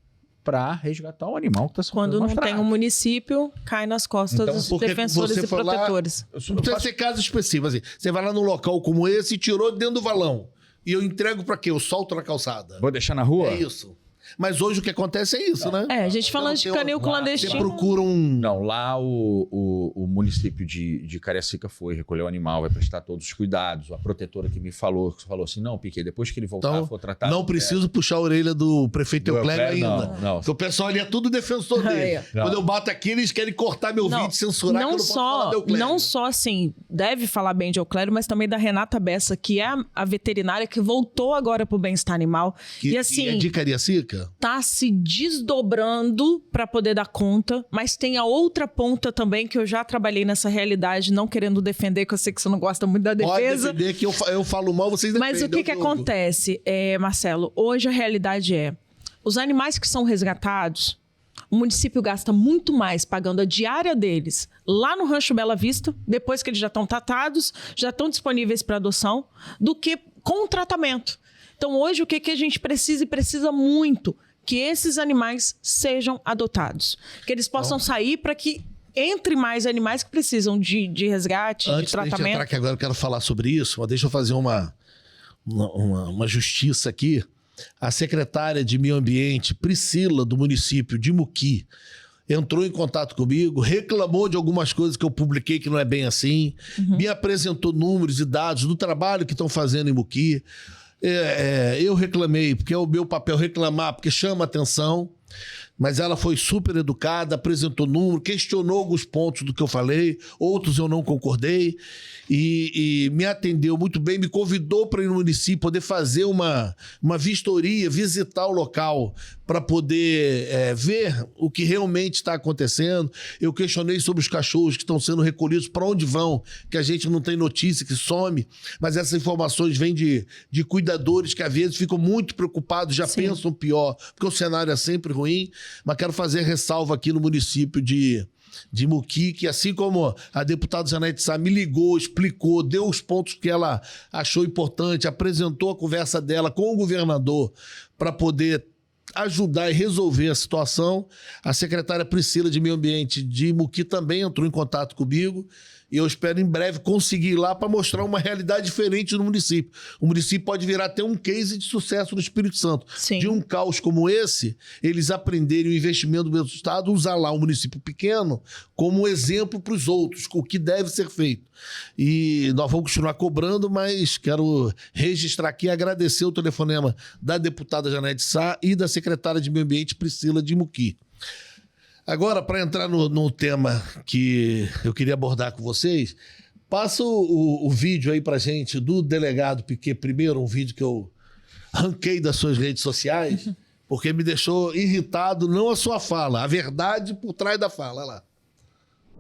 para resgatar o animal que está sofrendo Quando maus não tem tratos. um município, cai nas costas Então, dos porque defensores você e foi lá- protetores. Não precisa ser caso específico, assim. Você vai lá num local como esse e tirou dentro do valão. E eu entrego pra quê? Eu solto na calçada. Vou deixar na rua? É isso. Mas hoje o que acontece é isso, né? A gente falando de canil Você clandestino. procura um... Não, lá o município de Cariacica foi, recolheu o animal, vai prestar todos os cuidados. A protetora que me falou assim, não, Piquet, depois que ele voltar, Então, for tratado... não preciso puxar a orelha do prefeito Do Euclério Euclério, ainda. não. Porque o pessoal ali é tudo defensor dele. Não. Quando eu bato aqui, eles querem cortar meu vídeo, censurar, que eu não posso falar do Euclério. Não só assim, deve falar bem de Euclério, mas também da Renata Bessa, que é a veterinária que voltou agora pro bem-estar animal. E assim, é de Cariacica? tá se desdobrando para poder dar conta, mas tem a outra ponta também que eu já trabalhei nessa realidade, não querendo defender, que eu sei que você não gosta muito da Pode defesa. defender que eu falo mal, vocês defendem. Mas o que acontece, Marcelo? Hoje a realidade os animais que são resgatados, O município gasta muito mais pagando a diária deles lá no Rancho Bela Vista, depois que eles já estão tratados, já estão disponíveis para adoção, do que com o tratamento. Então, hoje, o que a gente precisa, e precisa muito, que esses animais sejam adotados. Que eles possam sair para que entre mais animais que precisam de resgate, Antes de tratamento. de entrar aqui agora, eu quero falar sobre isso, mas deixa eu fazer uma justiça aqui. A secretária de Meio Ambiente, Priscila, do município de Muqui, entrou em contato comigo, reclamou de algumas coisas que eu publiquei que não é bem assim, me apresentou números e dados do trabalho que estão fazendo em Muqui. Eu reclamei, porque é o meu papel reclamar, porque chama atenção, mas ela foi super educada, apresentou número, questionou alguns pontos do que eu falei, outros eu não concordei, e me atendeu muito bem, me convidou para ir no município, poder fazer uma vistoria, visitar o local, para poder ver o que realmente está acontecendo. Eu questionei sobre os cachorros que estão sendo recolhidos, para onde vão, que a gente não tem notícia, que some, mas essas informações vêm de cuidadores que às vezes ficam muito preocupados, já pensam pior, porque o cenário é sempre ruim. Mas quero fazer ressalva aqui no município de Muqui, que assim como a deputada Janete Sá me ligou, explicou, deu os pontos que ela achou importante, apresentou a conversa dela com o governador para poder ajudar e resolver a situação, a secretária Priscila de Meio Ambiente de Muqui também entrou em contato comigo, e eu espero em breve conseguir ir lá para mostrar uma realidade diferente no município. O município pode virar até um case de sucesso no Espírito Santo. Sim. De um caos como esse, eles aprenderem o investimento do meu estado, usar lá um município pequeno como exemplo para os outros, o que deve ser feito. E nós vamos continuar cobrando, mas quero registrar aqui e agradecer o telefonema da deputada Janete Sá e da secretária de Meio Ambiente, Priscila de Muqui. Agora, para entrar no tema que eu queria abordar com vocês, passa o vídeo aí pra gente do delegado Piquet primeiro, um vídeo que eu arranquei das suas redes sociais, porque me deixou irritado, não a sua fala, a verdade por trás da fala. Olha lá.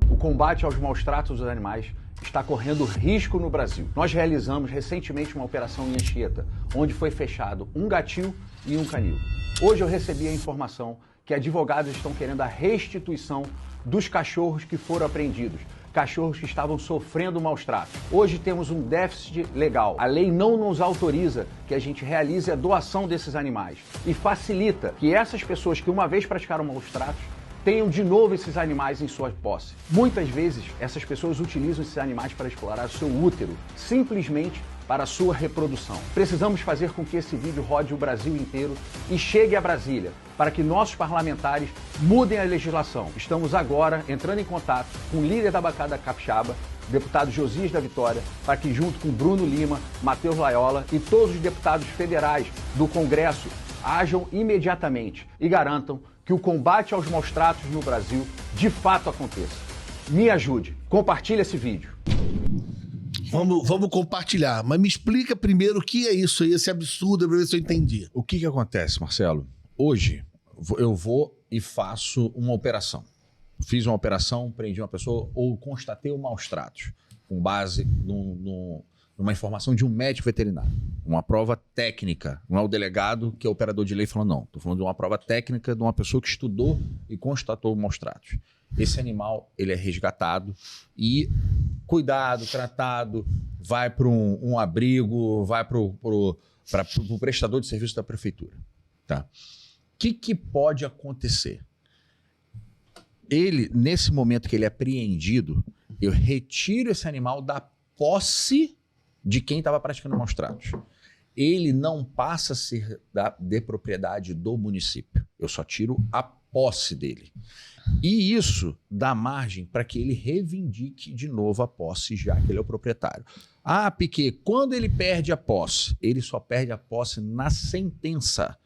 O combate aos maus-tratos dos animais está correndo risco no Brasil. Nós realizamos recentemente uma operação em Anchieta, onde foi fechado um gatil e um canil. Hoje eu recebi a informação que advogados estão querendo a restituição dos cachorros que foram apreendidos, cachorros que estavam sofrendo maus tratos. Hoje temos um déficit legal. A lei não nos autoriza que a gente realize a doação desses animais e facilita que essas pessoas que uma vez praticaram maus tratos tenham de novo esses animais em sua posse. Muitas vezes, essas pessoas utilizam esses animais para explorar o seu útero, simplesmente para a sua reprodução. Precisamos fazer com que esse vídeo rode o Brasil inteiro e chegue a Brasília, para que nossos parlamentares mudem a legislação. Estamos agora entrando em contato com o líder da bancada capixaba, o deputado Josias da Vitória, para que junto com Bruno Lima, Matheus Laiola e todos os deputados federais do Congresso ajam imediatamente e garantam que o combate aos maus-tratos no Brasil de fato aconteça. Me ajude, compartilhe esse vídeo. Vamos compartilhar, mas me explica primeiro o que é isso aí, esse absurdo, para ver se eu entendi. O que acontece, Marcelo? Hoje eu vou e faço uma operação. Fiz uma operação, prendi uma pessoa ou constatei um maus-tratos com base numa informação de um médico veterinário. Uma prova técnica. Não é o delegado que é operador de lei falando, não. Estou falando de uma prova técnica de uma pessoa que estudou e constatou maus-tratos. Esse animal, ele é resgatado e cuidado, tratado, vai para um abrigo, vai para o prestador de serviço da prefeitura. Tá? O que pode acontecer? Ele, nesse momento que ele é apreendido, eu retiro esse animal da posse de quem estava praticando maus-tratos. Ele não passa a ser de propriedade do município. Eu só tiro a posse dele. E isso dá margem para que ele reivindique de novo a posse, já que ele é o proprietário. Ah, Piquet, quando ele perde a posse? Ele só perde a posse na sentença.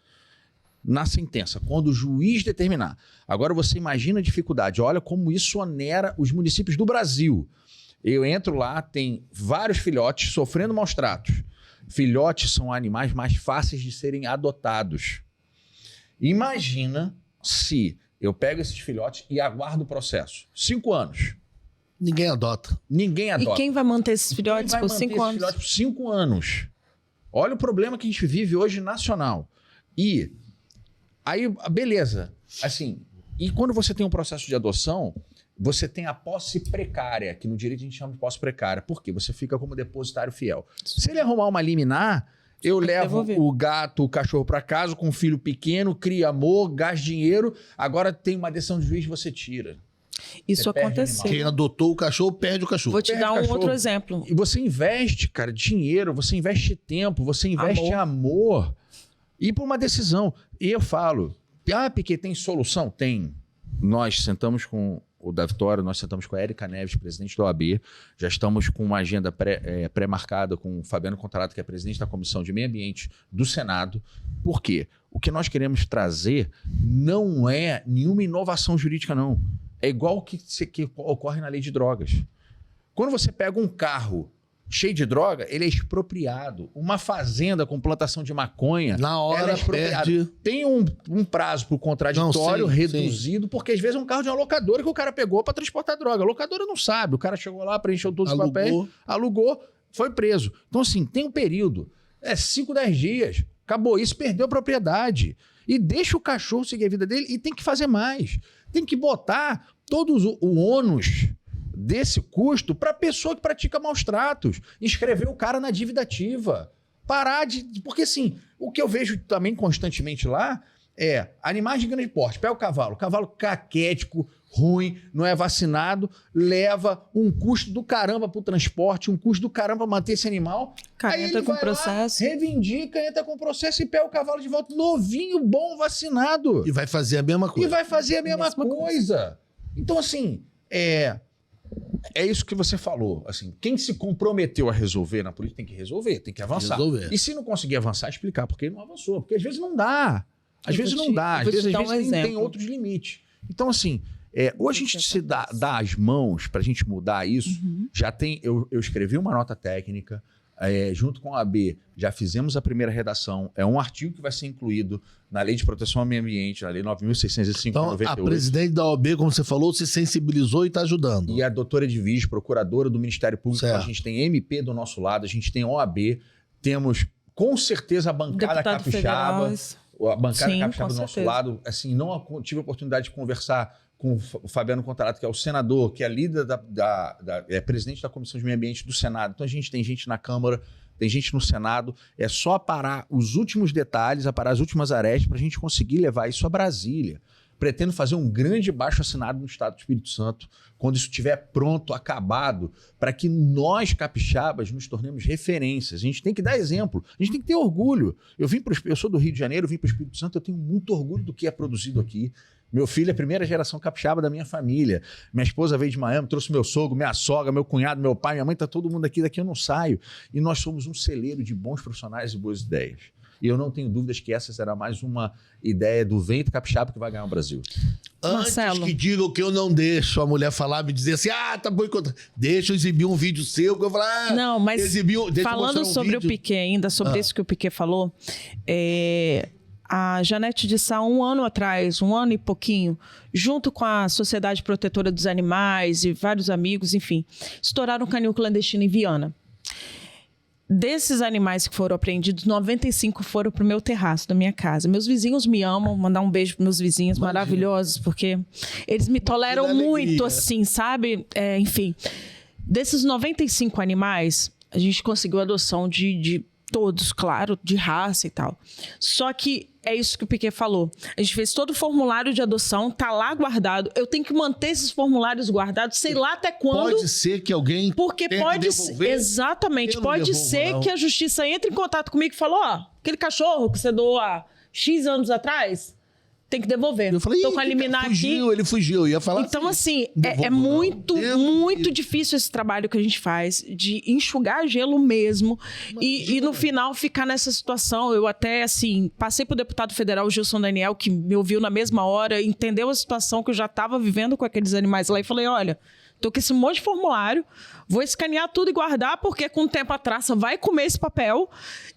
Na sentença, quando o juiz determinar. Agora você imagina a dificuldade. Olha como isso onera os municípios do Brasil. Eu entro lá, tem vários filhotes sofrendo maus tratos. Filhotes são animais mais fáceis de serem adotados. Imagina se eu pego esses filhotes e aguardo o processo. 5 anos. Ninguém adota. Ninguém adota. E quem vai manter esses filhotes por 5 anos? Filhotes por 5 anos. Olha o problema que a gente vive hoje nacional. E aí, beleza. Assim, E quando você tem um processo de adoção, você tem a posse precária, que no direito a gente chama de posse precária. Por quê? Você fica como depositário fiel. Se ele arrumar uma liminar, eu levo o gato, o cachorro para casa com um filho pequeno, cria amor, gasta dinheiro, agora tem uma decisão de juiz, você tira. Isso Você perde aconteceu. Quem adotou o cachorro, perde o cachorro. Vou te dar um outro exemplo. E você investe, cara, dinheiro, você investe tempo, você investe amor. E por uma decisão. E eu falo, Piquet, tem solução? Tem. Nós sentamos com o da Vitória, nós sentamos com a Érica Neves, presidente da OAB, já estamos com uma agenda pré-marcada com o Fabiano Contarato, que é presidente da Comissão de Meio Ambiente do Senado. Por quê? O que nós queremos trazer não é nenhuma inovação jurídica, não. É igual o que ocorre na lei de drogas. Quando você pega um carro cheio de droga, ele é expropriado. Uma fazenda com plantação de maconha, na hora perde. Tem um prazo para o contraditório reduzido, porque às vezes é um carro de uma locadora que o cara pegou para transportar droga. A locadora não sabe. O cara chegou lá, preencheu todos os papéis, alugou, foi preso. Então, assim, tem um período. 5, 10 dias. Acabou isso, perdeu a propriedade. E deixa o cachorro seguir a vida dele e tem que fazer mais. Tem que botar todos o ônus desse custo para a pessoa que pratica maus tratos. Inscrever o cara na dívida ativa. Parar de... Porque, assim, o que eu vejo também constantemente lá é animais de grande porte. Pega o cavalo caquético, ruim, não é vacinado, leva um custo do caramba para o transporte, um custo do caramba para manter esse animal. Aí entra com processo. Reivindica, entra com processo e pega o cavalo de volta novinho, bom, vacinado. E vai fazer a mesma coisa. E vai fazer a mesma coisa. Então, assim, é isso que você falou. Assim, quem se comprometeu a resolver na política tem que resolver, tem que avançar. E se não conseguir avançar, explicar por que não avançou. Porque às vezes não dá. Às vezes tem outros limites. Então, assim, hoje a gente se dá as mãos para a gente mudar isso. Já tem. Eu escrevi uma nota técnica. Junto com a AB, já fizemos a primeira redação. É um artigo que vai ser incluído na Lei de Proteção ao Meio Ambiente, na Lei 9.605/98. Então, a presidente da OAB, como você falou, se sensibilizou e está ajudando. E a doutora Edvige, procuradora do Ministério Público, então a gente tem MP do nosso lado, a gente tem OAB, temos com certeza a bancada capixaba, a bancada capixaba do nosso lado. Assim, não tive a oportunidade de conversar com o Fabiano Contarato, que é o senador, que é líder presidente da Comissão de Meio Ambiente do Senado. Então a gente tem gente na Câmara, tem gente no Senado. É só aparar os últimos detalhes, aparar as últimas arestas para a gente conseguir levar isso a Brasília. Pretendo fazer um grande baixo-assinado no Estado do Espírito Santo, quando isso estiver pronto, acabado, para que nós, capixabas, nos tornemos referências. A gente tem que dar exemplo, a gente tem que ter orgulho. Eu sou do Rio de Janeiro, vim para o Espírito Santo, eu tenho muito orgulho do que é produzido aqui. Meu filho é a primeira geração capixaba da minha família. Minha esposa veio de Miami, trouxe meu sogro, minha sogra, meu cunhado, meu pai, minha mãe, tá todo mundo aqui, daqui eu não saio. E nós somos um celeiro de bons profissionais e boas ideias. E eu não tenho dúvidas que essa será mais uma ideia do vento capixaba que vai ganhar o Brasil. Antes que digam que eu não deixo a mulher falar, me dizer assim, tá boicotando. Deixa eu exibir um vídeo seu, que eu falar, não, mas falando sobre o Piquet ainda, sobre isso que o Piquet falou, a Janete de Sá, um ano e pouquinho, junto com a Sociedade Protetora dos Animais e vários amigos, enfim, estouraram um canil clandestino em Viana. Desses animais que foram apreendidos, 95 foram para o meu terraço da minha casa. Meus vizinhos me amam, mandar um beijo para meus vizinhos maravilhosos, porque eles me toleram muito, assim, sabe? Enfim, desses 95 animais, a gente conseguiu a adoção de todos, claro, de raça e tal. Só que é isso que o Piquet falou. A gente fez todo o formulário de adoção, tá lá guardado. Eu tenho que manter esses formulários guardados, sei lá até quando. Pode ser que alguém porque pode ser, exatamente, pode ser que a justiça entre em contato comigo e fale, aquele cachorro que você doou há X anos atrás, tem que devolver. Eu falei, tô com a liminar aqui. Ele fugiu, ia falar então, assim, é muito difícil esse trabalho que a gente faz de enxugar gelo mesmo e no final ficar nessa situação. Eu até, assim, passei pro deputado federal Gilson Daniel, que me ouviu na mesma hora, entendeu a situação que eu já estava vivendo com aqueles animais lá e falei, olha, tô com esse monte de formulário, vou escanear tudo e guardar, porque com o tempo a traça vai comer esse papel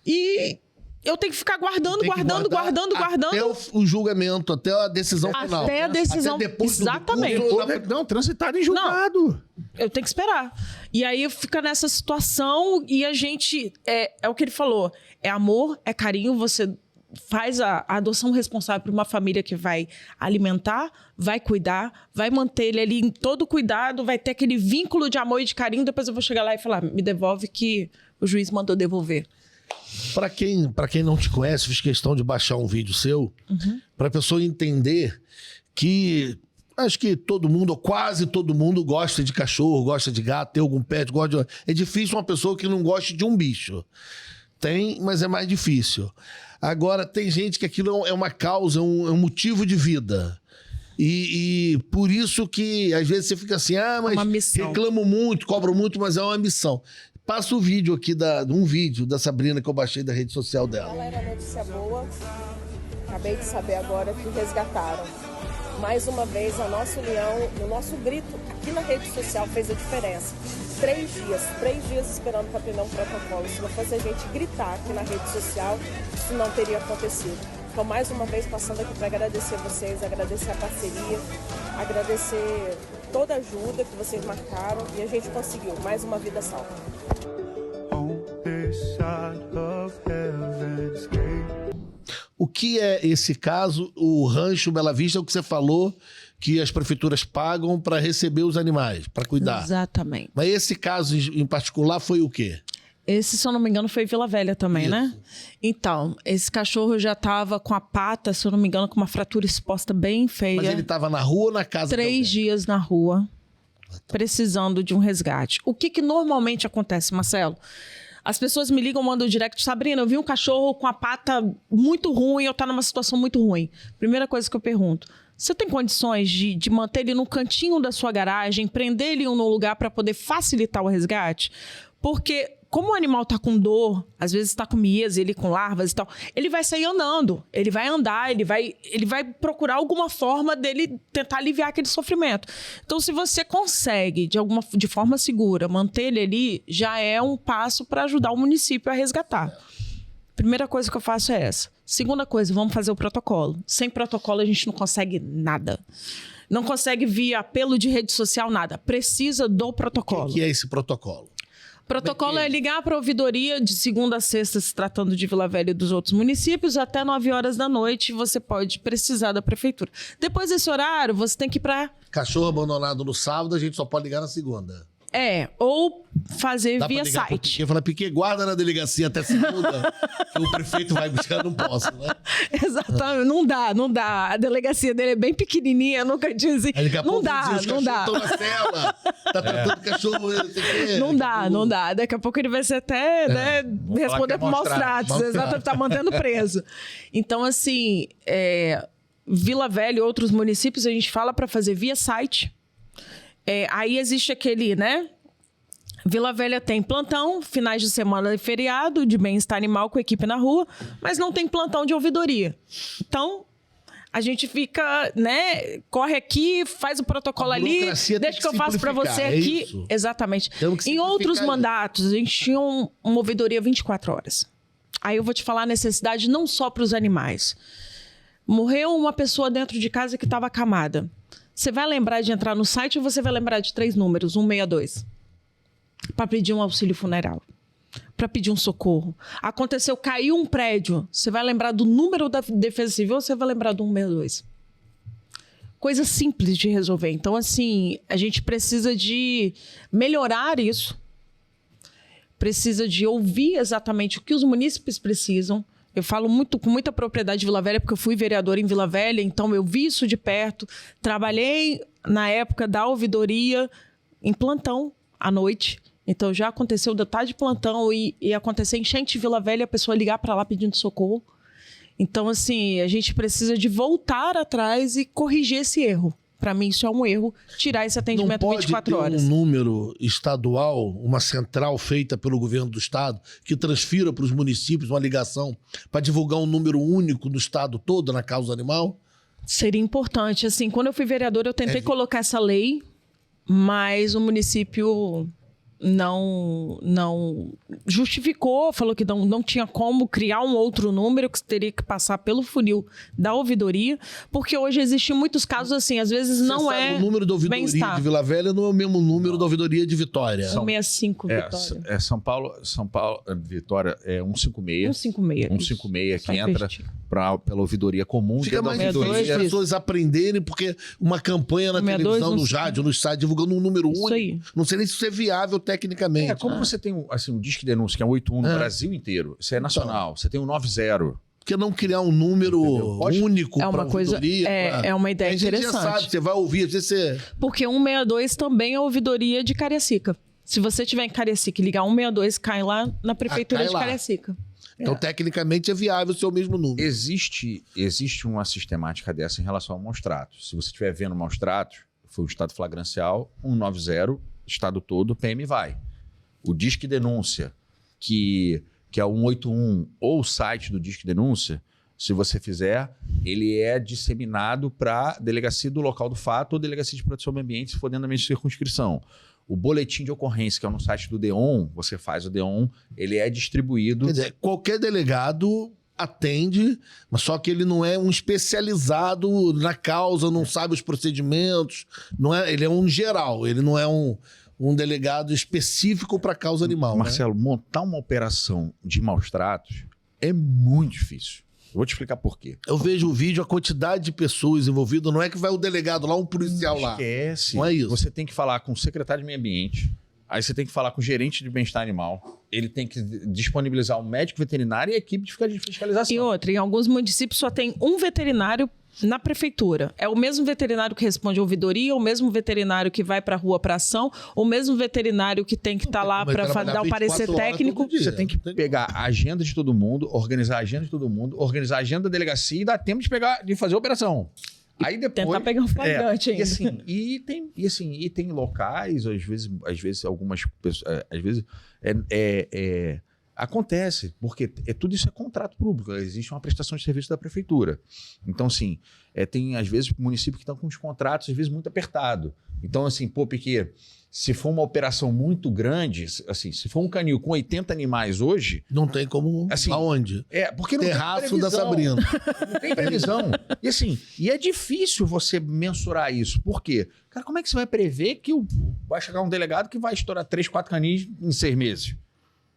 e eu tenho que ficar guardando. Até o julgamento, até a decisão final. Até a decisão, até depois exatamente. Não, transitado em julgado. Não, eu tenho que esperar. E aí fica nessa situação e a gente... É o que ele falou. É amor, é carinho, você faz a adoção responsável para uma família que vai alimentar, vai cuidar, vai manter ele ali em todo cuidado, vai ter aquele vínculo de amor e de carinho, depois eu vou chegar lá e falar, me devolve que o juiz mandou devolver. Para quem não te conhece, fiz questão de baixar um vídeo seu, para a pessoa entender que acho que todo mundo, ou quase todo mundo, gosta de cachorro, gosta de gato, tem algum pet, gosta de... É difícil uma pessoa que não goste de um bicho. Tem, mas é mais difícil. Agora, tem gente que aquilo é uma causa, é um motivo de vida. E por isso que às vezes você fica assim, mas reclamo muito, cobro muito, mas é uma missão. Passa o vídeo aqui, um vídeo da Sabrina que eu baixei da rede social dela. Galera, notícia boa. Acabei de saber agora que resgataram. Mais uma vez, a nossa união, o nosso grito aqui na rede social fez a diferença. 3 dias esperando para atender um protocolo. Se não fosse a gente gritar aqui na rede social, isso não teria acontecido. Então, mais uma vez, passando aqui para agradecer vocês, agradecer a parceria, agradecer toda a ajuda que vocês marcaram e a gente conseguiu mais uma vida salva. O que é esse caso? O Rancho Bela Vista, é o que você falou, que as prefeituras pagam para receber os animais, para cuidar. Exatamente. Mas esse caso em particular foi o quê? Esse, se eu não me engano, foi Vila Velha também, né? Então, esse cachorro já estava com a pata, se eu não me engano, com uma fratura exposta bem feia. Mas ele estava na rua ou na casa? 3 dias na rua, precisando de um resgate. O que normalmente acontece, Marcelo? As pessoas me ligam, mandam direct, Sabrina, eu vi um cachorro com a pata muito ruim, eu tá numa situação muito ruim. Primeira coisa que eu pergunto, você tem condições de manter ele no cantinho da sua garagem, prender ele num lugar para poder facilitar o resgate? Porque como o animal tá com dor, às vezes tá com miese, ele com larvas e tal, ele vai sair andando, ele vai andar, ele vai procurar alguma forma dele tentar aliviar aquele sofrimento. Então, se você consegue, de forma segura, manter ele ali, já é um passo para ajudar o município a resgatar. Primeira coisa que eu faço é essa. Segunda coisa, vamos fazer o protocolo. Sem protocolo, a gente não consegue nada. Não consegue via apelo de rede social, nada. Precisa do protocolo. O que é esse protocolo? Protocolo é ligar para a ouvidoria de segunda a sexta, se tratando de Vila Velha e dos outros municípios, até 9 horas da noite você pode precisar da prefeitura. Depois desse horário, você tem que ir para... Cachorro abandonado no sábado, a gente só pode ligar na segunda. Ou fazer Dá via pra ligar site. Piquet, fala, Piquet, guarda na delegacia até segunda, que o prefeito vai buscar, não posso, né? Exatamente, não dá. A delegacia dele é bem pequenininha, nunca tinha assim. Não dá. Os cachorros estão na cela, tá tratando cachorro, não sei o quê. Não dá. Daqui a pouco ele vai ser até, responder por maus tratos. Exatamente, tá mantendo preso. Então, assim, Vila Velha e outros municípios, a gente fala para fazer via site. Aí existe aquele, né? Vila Velha tem plantão, finais de semana e feriado, de bem-estar animal com equipe na rua, mas não tem plantão de ouvidoria. Então, a gente fica, né? Corre aqui, faz o protocolo ali, deixa que eu faço para você aqui. Isso? Exatamente. Em outros mandatos, a gente tinha uma ouvidoria 24 horas. Aí eu vou te falar a necessidade não só para os animais. Morreu uma pessoa dentro de casa que estava acamada. Você vai lembrar de entrar no site ou você vai lembrar de 3 números, 162? Para pedir um auxílio funeral. Para pedir um socorro. Aconteceu, caiu um prédio. Você vai lembrar do número da Defesa Civil ou você vai lembrar do 162? Coisa simples de resolver. Então, assim, a gente precisa de melhorar isso. Precisa de ouvir exatamente o que os munícipes precisam. Eu falo com muita propriedade de Vila Velha, porque eu fui vereadora em Vila Velha, então eu vi isso de perto. Trabalhei na época da ouvidoria em plantão à noite. Então já aconteceu de eu estar de plantão e acontecer enchente em Vila Velha, a pessoa ligar para lá pedindo socorro. Então, assim, a gente precisa de voltar atrás e corrigir esse erro. Para mim, isso é um erro, tirar esse atendimento 24 horas. Não pode ter um número estadual, uma central feita pelo governo do estado, que transfira para os municípios uma ligação para divulgar um número único no estado todo na causa animal? Seria importante. Assim, quando eu fui vereadora, eu tentei colocar essa lei, mas o município não justificou, falou que não tinha como criar um outro número, que teria que passar pelo funil da ouvidoria, porque hoje existem muitos casos assim, às vezes não é o número da ouvidoria bem-estar. de Vila Velha não é o mesmo número da ouvidoria de Vitória. 165 Vitória. São Paulo, Vitória é 156. 156 que entra pela ouvidoria comum. Fica mais difícil as pessoas aprenderem, porque uma campanha na 162, televisão, no rádio, no site, divulgando um número Isso único. aí. Não sei nem se isso é viável tecnicamente. Como você tem um Disque Denúncia, que é um 81 no Brasil inteiro, isso é nacional. Você tem um 90. Por que não criar um número único É uma para coisa, ouvidoria? é uma ideia A gente interessante. já sabe, você vai ouvir, às vezes você... Porque 162 também é ouvidoria de Cariacica. Se você tiver em Cariacica e ligar 162, cai lá na prefeitura cai de lá. Cariacica. Então, tecnicamente, é viável ser o mesmo número. Existe uma sistemática dessa em relação a maus tratos. Se você estiver vendo maus tratos, foi o estado flagrancial, 190, estado todo, PM vai. O Disque Denúncia, que é o 181, ou o site do Disque Denúncia, se você fizer, ele é disseminado para delegacia do local do fato ou delegacia de proteção ao meio ambiente, se for dentro da minha circunscrição. O boletim de ocorrência, que é no site do DEON, você faz o DEON, ele é distribuído... Quer dizer, qualquer delegado atende, mas só que ele não é um especializado na causa, não sabe os procedimentos, ele é um geral, ele não é um delegado específico para a causa animal. Marcelo, montar uma operação de maus tratos é muito difícil. Eu vou te explicar por quê. Eu vejo o vídeo, a quantidade de pessoas envolvidas, não é que vai o delegado lá, um policial lá. Esquece. Não é isso. Você tem que falar com o secretário de meio ambiente, aí você tem que falar com o gerente de bem-estar animal, ele tem que disponibilizar um médico veterinário e a equipe de fiscalização. E outra, em alguns municípios só tem um veterinário na prefeitura. É o mesmo veterinário que responde à ouvidoria, o mesmo veterinário que vai para a rua para ação, o mesmo veterinário que tem que estar lá para dar o parecer técnico. Você tem que pegar a agenda de todo mundo, organizar a agenda de todo mundo, organizar a agenda da delegacia e dar tempo de fazer a operação. Aí depois tentar pegar um flagrante ainda. E tem locais, às vezes algumas pessoas, às vezes acontece, porque tudo isso é contrato público, existe uma prestação de serviço da prefeitura. Então, assim, tem às vezes municípios que estão com os contratos, às vezes, muito apertado. Então, assim, Piquet, se for uma operação muito grande, assim, se for um canil com 80 animais hoje... Não tem como... Assim, aonde? Porque não Terraço tem da Sabrina. Não tem previsão. E é difícil você mensurar isso. Por quê? Cara, como é que você vai prever que vai chegar um delegado que vai estourar 3, 4 canis em 6 meses?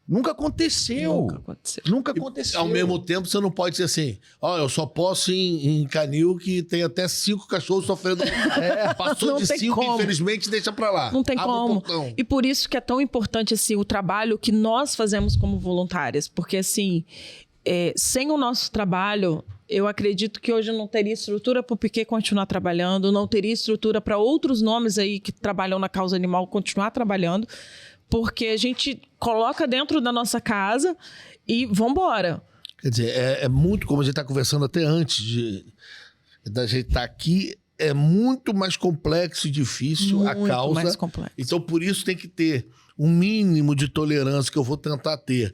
Nunca aconteceu. Nunca aconteceu. Ao mesmo tempo, você não pode ser assim, eu só posso ir em canil que tem até 5 cachorros sofrendo. Passou Não de tem 5, como. infelizmente, deixa pra lá. Não tem Abre o como. portão. E por isso que é tão importante assim, o trabalho que nós fazemos como voluntárias. Porque, assim, sem o nosso trabalho, eu acredito que hoje não teria estrutura para o Piquet continuar trabalhando, não teria estrutura para outros nomes aí que trabalham na causa animal continuar trabalhando. Porque a gente coloca dentro da nossa casa e vambora. Quer dizer, é muito, como a gente está conversando até antes da gente estar aqui, é muito mais complexo e difícil a causa. Muito mais complexo. Então, por isso tem que ter um mínimo de tolerância que eu vou tentar ter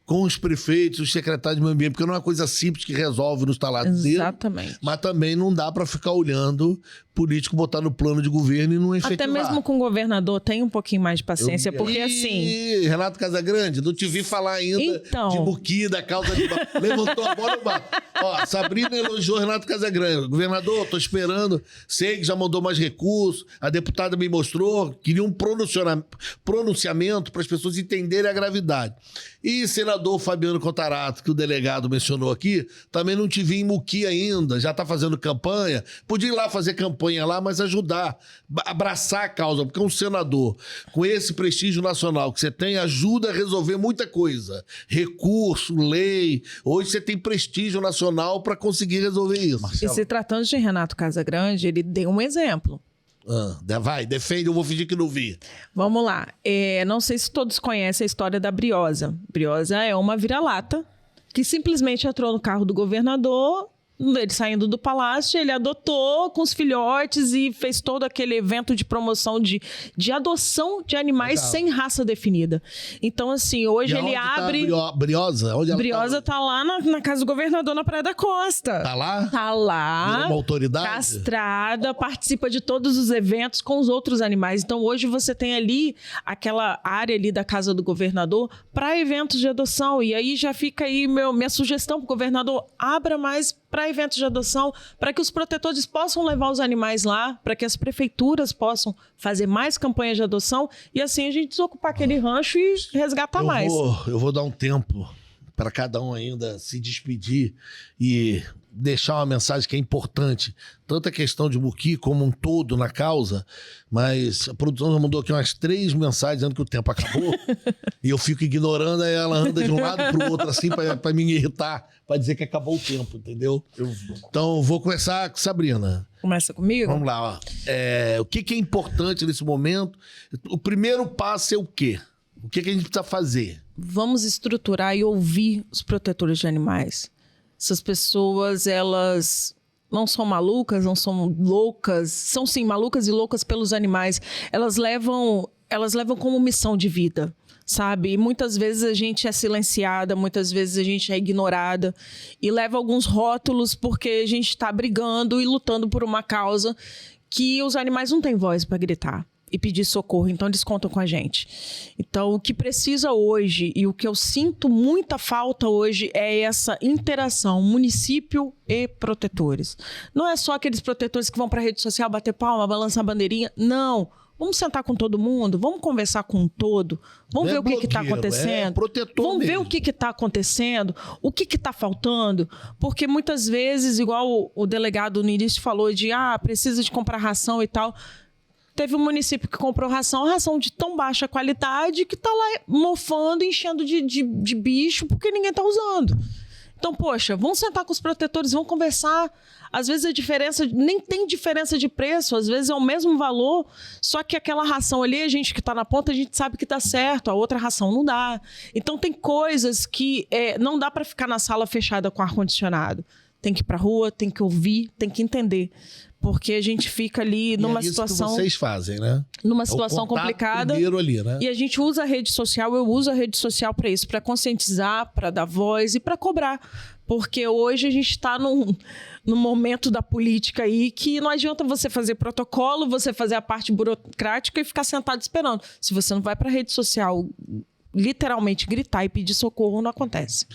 com os prefeitos, os secretários de meio ambiente, porque não é uma coisa simples que resolve no estalar do dedo. Exatamente. Mas também não dá para ficar olhando político botar no plano de governo e não efetivar. Até mesmo com o governador, tem um pouquinho mais de paciência, porque assim... Renato Casagrande, não te vi falar ainda Então... de Muqui, da causa de... Levantou a bola no bato. Sabrina elogiou Renato Casagrande. Governador, tô esperando. Sei que já mandou mais recursos. A deputada me mostrou. Queria um pronunciamento para as pessoas entenderem a gravidade. E senador Fabiano Contarato, que o delegado mencionou aqui, também não te vi em Muqui ainda. Já tá fazendo campanha. Podia ir lá fazer campanha lá, mas ajudar, abraçar a causa, porque um senador com esse prestígio nacional que você tem ajuda a resolver muita coisa. Recurso, lei. Hoje você tem prestígio nacional para conseguir resolver isso. E se tratando de Renato Casagrande, ele deu um exemplo. Vai, defende, eu vou fingir que não vi. Vamos lá. Não sei se todos conhecem a história da Briosa. Briosa é uma vira-lata que simplesmente entrou no carro do governador Ele saindo do palácio, ele adotou com os filhotes e fez todo aquele evento de promoção de adoção de animais sem raça definida. Então, assim, hoje ele abre... Briosa? Onde ela Briosa tá lá na casa do governador, na Praia da Costa. Tá lá? Tá lá. Virou uma autoridade? Castrada, participa de todos os eventos com os outros animais. Então, hoje você tem ali aquela área ali da casa do governador para eventos de adoção. E aí já fica aí minha sugestão pro governador, abra mais para eventos de adoção, para que os protetores possam levar os animais lá, para que as prefeituras possam fazer mais campanhas de adoção e assim a gente desocupar aquele rancho e resgatar mais. Eu vou dar um tempo para cada um ainda se despedir e deixar uma mensagem que é importante, tanto a questão de Muqui como um todo na causa, mas a produção já mandou aqui umas 3 mensagens dizendo que o tempo acabou e eu fico ignorando, aí ela anda de um lado para o outro assim para me irritar, para dizer que acabou o tempo, entendeu? Então vou começar com Sabrina. Começa comigo? Vamos lá. Ó. O que é importante nesse momento? O primeiro passo é o quê? O que a gente precisa fazer? Vamos estruturar e ouvir os protetores de animais. Essas pessoas, elas não são malucas, não são loucas, são sim malucas e loucas pelos animais. Elas levam como missão de vida, sabe? E muitas vezes a gente é silenciada, muitas vezes a gente é ignorada e leva alguns rótulos porque a gente está brigando e lutando por uma causa que os animais não têm voz para gritar e pedir socorro, então eles contam com a gente. Então, o que precisa hoje e o que eu sinto muita falta hoje é essa interação município e protetores. Não é só aqueles protetores que vão para a rede social bater palma, balançar a bandeirinha, não. Vamos sentar com todo mundo, vamos conversar com um todo, vamos ver o que está acontecendo, vamos ver o que está acontecendo, o que está faltando, porque muitas vezes, igual o delegado no início falou de precisa de comprar ração e tal. Teve um município que comprou ração de tão baixa qualidade que tá lá mofando, enchendo de bicho, porque ninguém tá usando. Então, poxa, vamos sentar com os protetores, vamos conversar. Às vezes a diferença, nem tem diferença de preço, às vezes é o mesmo valor, só que aquela ração ali, a gente que tá na ponta, a gente sabe que dá certo, a outra ração não dá. Então tem coisas que não dá para ficar na sala fechada com ar-condicionado. Tem que ir pra rua, tem que ouvir, tem que entender. Porque a gente fica ali numa situação... que vocês fazem, né? Numa situação complicada. Primeiro ali, né? E a gente usa a rede social, eu uso a rede social para isso, para conscientizar, para dar voz e para cobrar. Porque hoje a gente está num momento da política aí que não adianta você fazer protocolo, você fazer a parte burocrática e ficar sentado esperando. Se você não vai para a rede social literalmente gritar e pedir socorro, não acontece.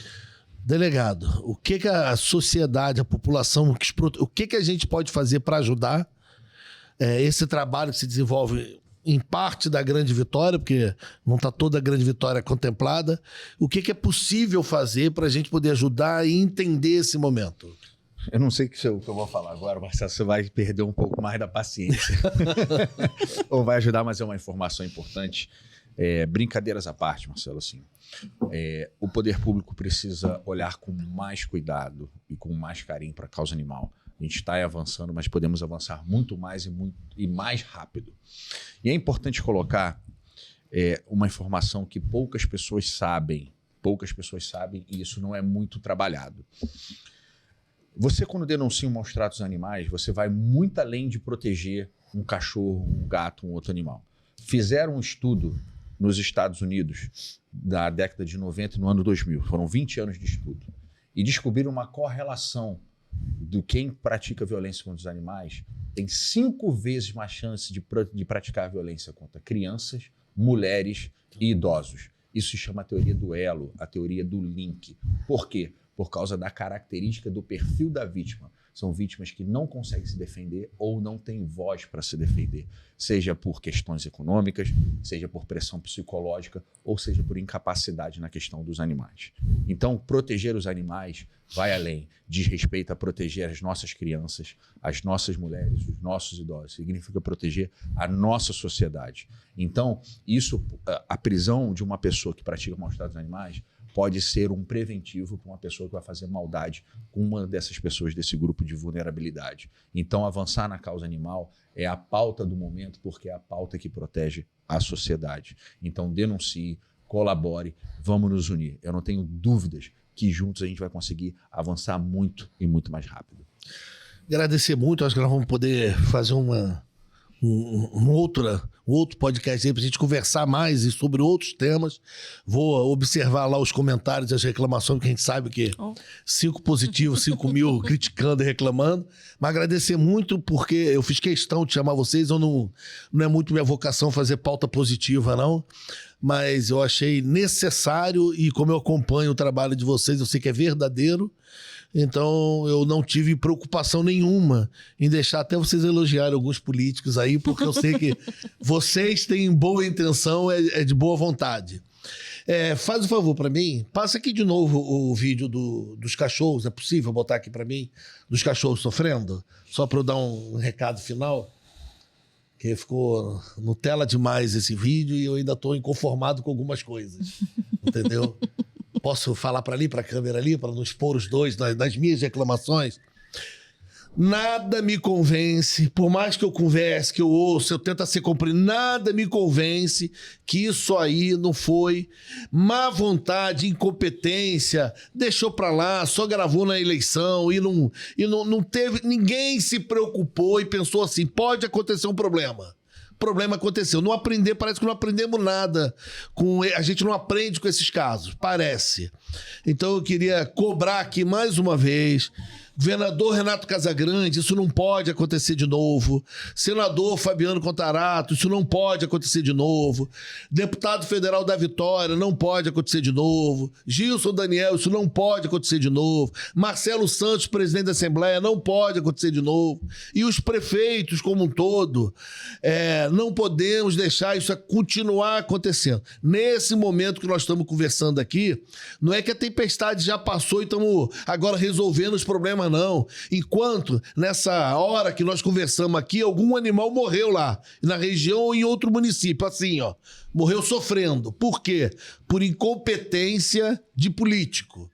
Delegado, o que a sociedade, a população, o que a gente pode fazer para ajudar esse trabalho que se desenvolve em parte da Grande Vitória, porque não está toda a Grande Vitória contemplada, o que é possível fazer para a gente poder ajudar e entender esse momento? Eu não sei o que eu vou falar agora, Marcelo, você vai perder um pouco mais da paciência. Ou vai ajudar, mas é uma informação importante. Brincadeiras à parte, Marcelo, assim, o poder público precisa olhar com mais cuidado e com mais carinho para a causa animal. A gente está avançando, mas podemos avançar muito mais e mais rápido. E é importante colocar uma informação que poucas pessoas sabem, e isso não é muito trabalhado. Você, quando denuncia maus tratos animais, você vai muito além de proteger um cachorro, um gato, um outro animal. Fizeram um estudo nos Estados Unidos da década de 90 e no ano 2000. Foram 20 anos de estudo. E descobriram uma correlação do quem pratica violência contra os animais tem 5 vezes mais chance de praticar violência contra crianças, mulheres e idosos. Isso se chama a teoria do elo, a teoria do link. Por quê? Por causa da característica do perfil da vítima. São vítimas que não conseguem se defender ou não têm voz para se defender, seja por questões econômicas, seja por pressão psicológica ou seja por incapacidade na questão dos animais. Então, proteger os animais vai além, diz respeito a proteger as nossas crianças, as nossas mulheres, os nossos idosos, significa proteger a nossa sociedade. Então, a prisão de uma pessoa que pratica maus tratos animais pode ser um preventivo para uma pessoa que vai fazer maldade com uma dessas pessoas desse grupo de vulnerabilidade. Então, avançar na causa animal é a pauta do momento, porque é a pauta que protege a sociedade. Então, denuncie, colabore, vamos nos unir. Eu não tenho dúvidas que juntos a gente vai conseguir avançar muito e muito mais rápido. Agradecer muito, acho que nós vamos poder fazer um outro podcast aí pra gente conversar mais e sobre outros temas. Vou observar lá os comentários e as reclamações, porque a gente sabe que 5 positivos, 5 mil criticando e reclamando. Mas agradecer muito, porque eu fiz questão de chamar vocês. Não é muito minha vocação fazer pauta positiva, não. Mas eu achei necessário, e como eu acompanho o trabalho de vocês, eu sei que é verdadeiro. Então, eu não tive preocupação nenhuma em deixar até vocês elogiarem alguns políticos aí, porque eu sei que vocês têm boa intenção, é de boa vontade. Faz um favor para mim, passa aqui de novo o vídeo dos cachorros, é possível botar aqui para mim? Dos cachorros sofrendo? Só para eu dar um recado final. Que ficou Nutella demais esse vídeo e eu ainda estou inconformado com algumas coisas, entendeu? Posso falar para ali, para a câmera ali, para não expor os dois nas minhas reclamações? Nada me convence, por mais que eu converse, que eu ouça, eu tento ser compreendido, nada me convence que isso aí não foi má vontade, incompetência, deixou para lá, só gravou na eleição e não teve, ninguém se preocupou e pensou assim, pode acontecer um problema. O problema aconteceu. Não aprender, parece que não aprendemos nada. A gente não aprende com esses casos, parece. Então eu queria cobrar aqui mais uma vez. Governador Renato Casagrande, isso não pode acontecer de novo. Senador Fabiano Contarato, isso não pode acontecer de novo. Deputado Federal da Vitória, não pode acontecer de novo. Gilson Daniel, isso não pode acontecer de novo. Marcelo Santos, presidente da Assembleia, não pode acontecer de novo. E os prefeitos como um todo, não podemos deixar isso continuar acontecendo. Nesse momento que nós estamos conversando aqui, não é que a tempestade já passou e estamos agora resolvendo os problemas, não. Enquanto, nessa hora que nós conversamos aqui, algum animal morreu lá, na região ou em outro município, assim, ó. Morreu sofrendo. Por quê? Por incompetência de político.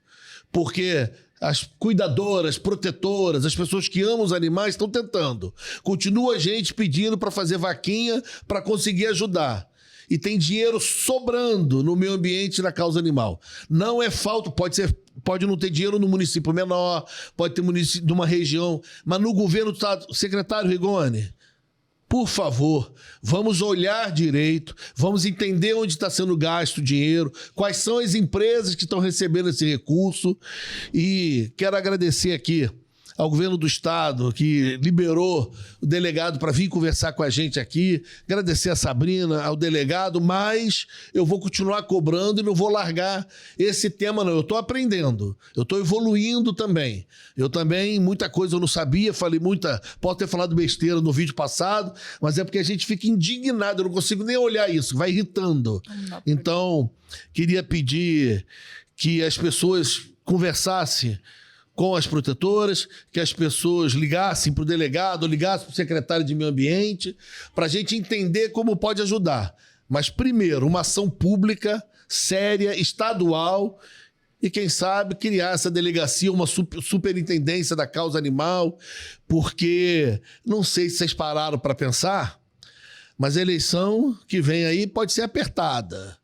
Porque as cuidadoras, protetoras, as pessoas que amam os animais estão tentando. Continua a gente pedindo para fazer vaquinha para conseguir ajudar. E tem dinheiro sobrando no meio ambiente e na causa animal. Não é falta, pode não ter dinheiro no município menor, pode ter município de uma região, mas no governo do estado, secretário Rigoni, por favor, vamos olhar direito, vamos entender onde está sendo gasto o dinheiro, quais são as empresas que estão recebendo esse recurso, e quero agradecer aqui ao governo do estado que liberou o delegado para vir conversar com a gente aqui, agradecer a Sabrina, ao delegado, mas eu vou continuar cobrando e não vou largar esse tema não, eu estou aprendendo, eu estou evoluindo também, eu também, muita coisa eu não sabia, posso ter falado besteira no vídeo passado, mas é porque a gente fica indignado, eu não consigo nem olhar isso, vai irritando. Então, queria pedir que as pessoas conversassem com as protetoras, que as pessoas ligassem para o delegado, ligassem para o secretário de Meio Ambiente, para a gente entender como pode ajudar. Mas, primeiro, uma ação pública, séria, estadual, e, quem sabe, criar essa delegacia, uma superintendência da causa animal, porque, não sei se vocês pararam para pensar, mas a eleição que vem aí pode ser apertada.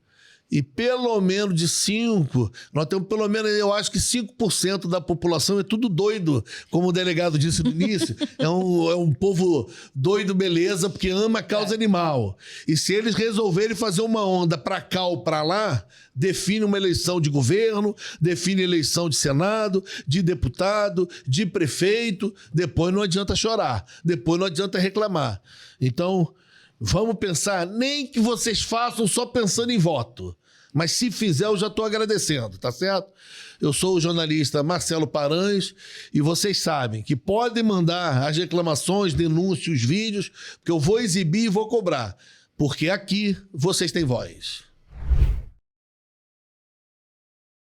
E pelo menos de 5, nós temos pelo menos, eu acho que 5% da população é tudo doido, como o delegado disse no início, é um povo doido, beleza, porque ama a causa animal. E se eles resolverem fazer uma onda para cá ou para lá, define uma eleição de governo, define eleição de Senado, de deputado, de prefeito, depois não adianta chorar, depois não adianta reclamar. Então, vamos pensar, nem que vocês façam só pensando em voto, mas se fizer eu já estou agradecendo, tá certo? Eu sou o jornalista Marcelo Paranhos e vocês sabem que podem mandar as reclamações, denúncias, os vídeos, porque eu vou exibir e vou cobrar, porque aqui vocês têm voz.